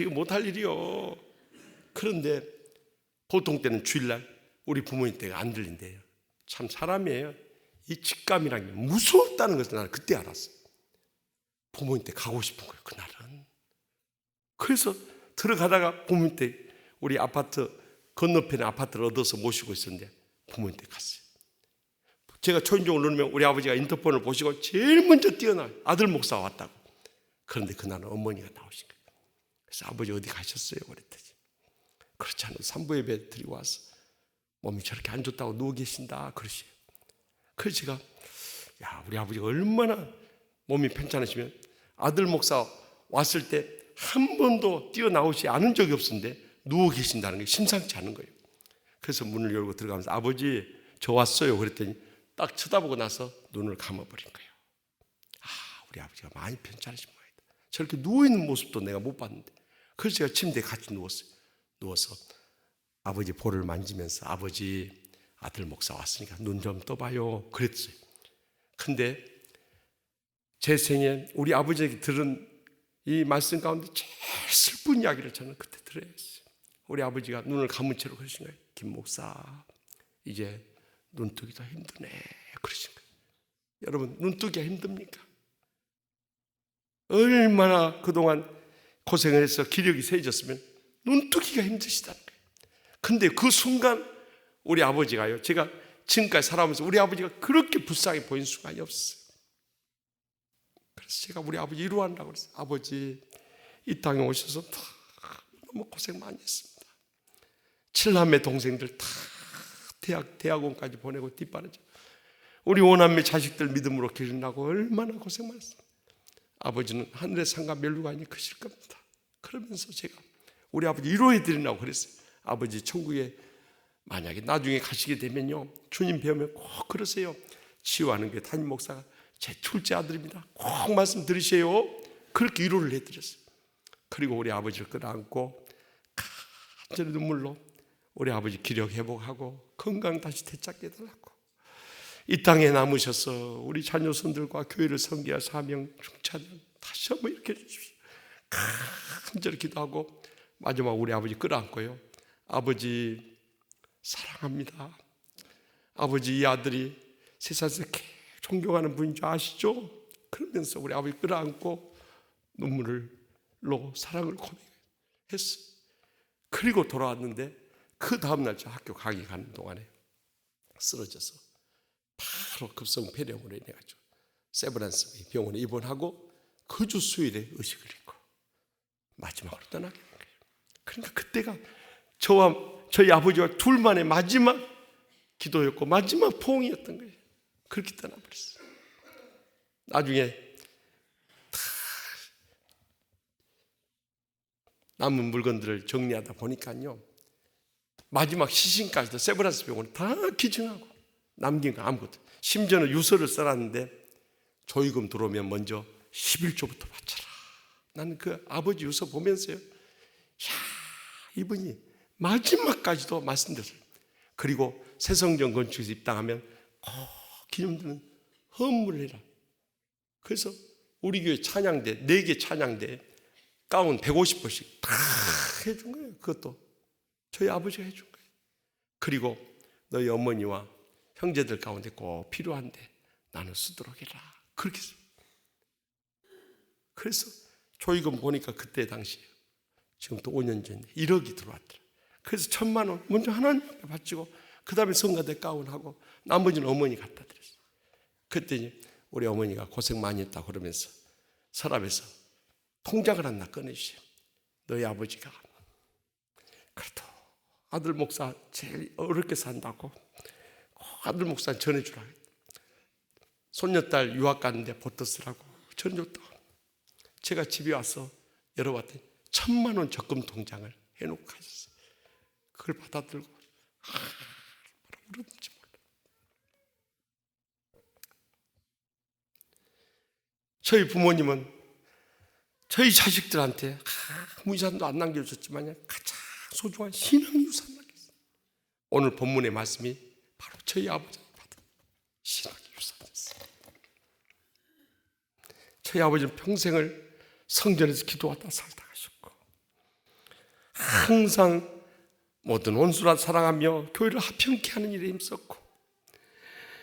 이거 못할 일이요. 그런데 보통 때는 주일날 우리 부모님 때가 안 들린대요. 참 사람이에요. 이 직감이란 게 무섭다는 것을 나는 그때 알았어요. 부모님 때 가고 싶은 거예요, 그날은. 그래서 들어가다가 부모님 때 우리 아파트 건너편에 아파트를 얻어서 모시고 있었는데 부모님 때 갔어요. 제가 초인종을 누르면 우리 아버지가 인터폰을 보시고 제일 먼저 뛰어나요. 아들 목사 왔다고. 그런데 그날은 어머니가 나오신 거예요. 그래서 아버지 어디 가셨어요? 그랬더니 그렇지 않아도 산부 예배 드리고 와서 몸이 저렇게 안 좋다고 누워 계신다 그러시요. 그래서 제가 우리 아버지가 얼마나 몸이 편찮으시면 아들 목사 왔을 때 한 번도 뛰어나오지 않은 적이 없었는데 누워 계신다는 게 심상치 않은 거예요. 그래서 문을 열고 들어가면서 아버지 저 왔어요 그랬더니 딱 쳐다보고 나서 눈을 감아버린 거예요. 우리 아버지가 많이 편찮으신 모양이다. 저렇게 누워있는 모습도 내가 못 봤는데. 그래서 제가 침대에 같이 누웠어요. 누워서 아버지 볼을 만지면서 아버지 아들 목사 왔으니까 눈 좀 떠봐요 그랬어요. 근데 제 생에 우리 아버지에게 들은 이 말씀 가운데 제일 슬픈 이야기를 저는 그때 들어야 했어요. 우리 아버지가 눈을 감은 채로 그러신 거예요. 김 목사 이제 눈뜨기도 힘드네 그러신 거예요. 여러분 눈뜨기가 힘듭니까? 얼마나 그동안 고생을 해서 기력이 세졌으면 눈뜨기가 힘드시다는 거예요. 근데 그 순간 우리 아버지가요, 제가 지금까지 살아오면서 우리 아버지가 그렇게 불쌍해 보인 순간이 없어요. 그래서 제가 우리 아버지 위로한다고 그랬어요. 아버지 이 땅에 오셔서 다 너무 고생 많이 했습니다. 7남매 동생들 다 대학원까지 보내고 뒷바라지 우리 5남매 자식들 믿음으로 기른다고 얼마나 고생 많았습니다. 아버지는 하늘의 상가 멸류관이 크실 겁니다. 그러면서 제가 우리 아버지 위로해 드리라고 그랬어요. 아버지 천국에 만약에 나중에 가시게 되면요 주님 배우면 꼭 그러세요. 치유하는 게 담임 목사가 제 둘째 아들입니다. 꼭 말씀 들으세요. 그렇게 위로를 해드렸어요. 그리고 우리 아버지를 끌어안고 간절히 눈물로 우리 아버지 기력 회복하고 건강 다시 되찾게 해달라고 이 땅에 남으셔서 우리 자녀손들과 교회를 섬기어 사명 중차대한 다시 한번 이렇게 해주십시오. 간절히 기도하고 마지막 우리 아버지 끌어안고요. 아버지 사랑합니다. 아버지 이 아들이 세상에서 존경하는 분인 줄 아시죠? 그러면서 우리 아버지 끌어안고 눈물로 사랑을 고백했어요. 그리고 돌아왔는데 그 다음날 저 학교 강의 가는 동안에 쓰러져서 바로 급성 폐렴으로 인해가지고 세브란스 병원에 입원하고 그 주 수요일에 의식을 잃고 마지막으로 떠나게 된 거예요. 그러니까 그때가 저와 저희 아버지와 둘만의 마지막 기도였고 마지막 포옹이었던 거예요. 그렇게 떠나버렸어요. 나중에 다 남은 물건들을 정리하다 보니까요 마지막 시신까지도 세브란스 병원에 다 기증하고 남긴 거 아무것도. 심지어는 유서를 써놨는데 조의금 들어오면 먼저 11조부터 바쳐라. 나는 그 아버지 유서 보면서요 이분이 마지막까지도 말씀드렸어요. 그리고 새성전 건축에서 입당하면 꼭 기념드는 헌물을 해라. 그래서 우리 교회 찬양대 4개 찬양대 가운 150번씩 다 해준 거예요. 그것도 저희 아버지가 해준 거예요. 그리고 너희 어머니와 형제들 가운데 꼭 필요한데 나는 쓰도록 해라. 그렇게 했어요. 그래서 조의금 보니까 그때 당시에 지금부터 5년 전에 1억이 들어왔더라. 그래서 1,000만 원 먼저 하나님 앞에 바치고 그 다음에 성가대 가운하고 나머지는 어머니 갖다 드렸어요. 그랬더니 우리 어머니가 고생 많이 했다고 그러면서 서랍에서 통장을 하나 꺼내주세요. 너희 아버지가 그래도 아들 목사 제일 어렵게 산다고 꼭 아들 목사 전해주라고. 손녀딸 유학 갔는데 보트 쓰라고 전해줬다고. 제가 집에 와서 열어봤더니 1,000만 원 적금 통장을 해놓고 가셨어요. 그걸 받아들고 뭐라 그러는지 몰라. 저희 부모님은 저희 자식들한테 아무 유산도 안 남겨줬지만 가장 소중한 신앙 유산 남겼어요. 오늘 본문의 말씀이 바로 저희 아버지가 받은 신앙 유산이었어요. 저희 아버지는 평생을 성전에서 기도하다 살다 가셨고, 항상 모든 원수라 사랑하며 교회를 화평케 하는 일에 힘썼고,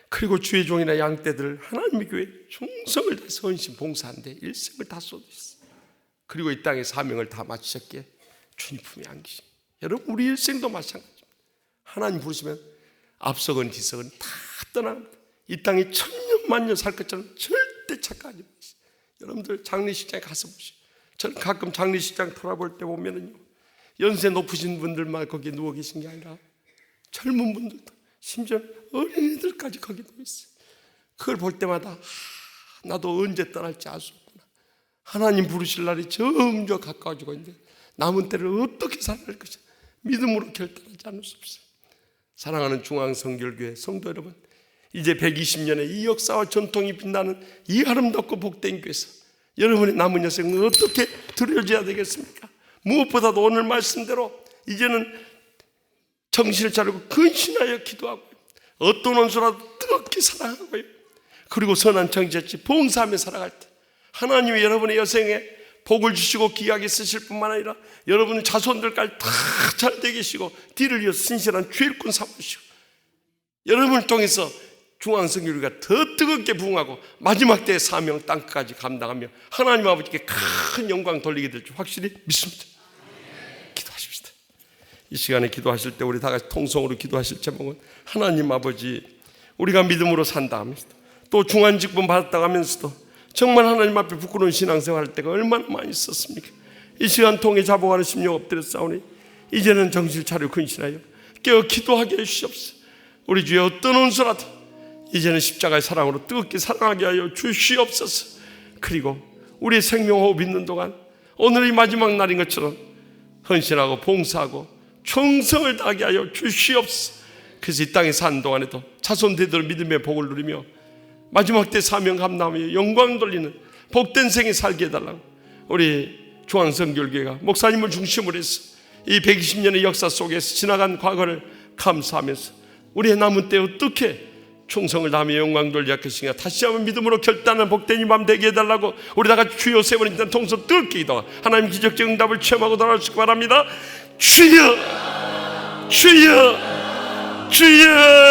그리고 주의 종이나 양떼들 하나님의 교회에 충성을 다해서 헌신 봉사하는데 일생을 다 쏟으셨어요. 그리고 이 땅의 사명을 다 마치셨기에 주님 품에 안기신. 여러분, 우리 일생도 마찬가지입니다. 하나님 부르시면 앞서건 뒤서건 다 떠납니다. 이 땅에 천년 만년 살 것처럼 절대 착각하지 마세요. 여러분들 장례식장에 가서 보시죠. 저는 가끔 장례식장 돌아볼 때 보면은요, 연세 높으신 분들만 거기에 누워 계신 게 아니라 젊은 분들도, 심지어 어린이들까지 거기 누워 있어요. 그걸 볼 때마다 나도 언제 떠날지 알 수 없구나. 하나님 부르실 날이 점점 가까워지고 있는데 남은 때를 어떻게 살아갈 것이냐. 믿음으로 결단하지 않을 수 없어요. 사랑하는 중앙성결교회 성도 여러분, 이제 120년의 이 역사와 전통이 빛나는 이 아름답고 복된 교회에서 여러분의 남은 여생을 어떻게 드려져야 되겠습니까? 무엇보다도 오늘 말씀대로 이제는 정신을 차리고 근신하여 기도하고요, 어떤 원수라도 뜨겁게 사랑하고요, 그리고 선한 정죄치 봉사하며 살아갈 때 하나님이 여러분의 여생에 복을 주시고 귀하게 쓰실 뿐만 아니라 여러분의 자손들까지 다 잘 되게 하시고 뒤를 이어 신실한 주일꾼 삼으시고, 여러분을 통해서 중앙성교회가 더 뜨겁게 부흥하고 마지막 때의 사명 땅까지 감당하며 하나님 아버지께 큰 영광 돌리게 될 줄 확실히 믿습니다. 기도하십시다. 이 시간에 기도하실 때 우리 다 같이 통성으로 기도하실 제목은 하나님 아버지, 우리가 믿음으로 산다 하면서도 또 중한 직분 받았다 하면서도 정말 하나님 앞에 부끄러운 신앙생활 할 때가 얼마나 많이 있었습니까? 이 시간 통해 자복하는 심령 엎드려 싸우니 이제는 정신을 차려 근신하여 깨어 기도하게 해주시옵소서. 우리 주의 어떤 원수라도 이제는 십자가의 사랑으로 뜨겁게 사랑하게 하여 주시옵소서. 그리고 우리의 생명호흡 있는 동안 오늘이 마지막 날인 것처럼 헌신하고 봉사하고 충성을 다하게 하여 주시옵소서. 그래서 이 땅에 사는 동안에도 자손 대대로 믿음의 복을 누리며 마지막 때 사명 감당하며 영광 돌리는 복된 생에 살게 해달라고 우리 중앙성결교회가 목사님을 중심으로 해서 이 120년의 역사 속에서 지나간 과거를 감사하면서 우리의 남은 때 어떻게 충성을 다하며 영광 돌리할 것인가 다시 한번 믿음으로 결단하는 복된 이 밤 되게 해달라고 우리 다 같이 주여 세 번이나 통성 뜨겁게 기도하고 하나님 기적적 응답을 체험하고 돌아오시기 바랍니다. 주여, 주여, 주여.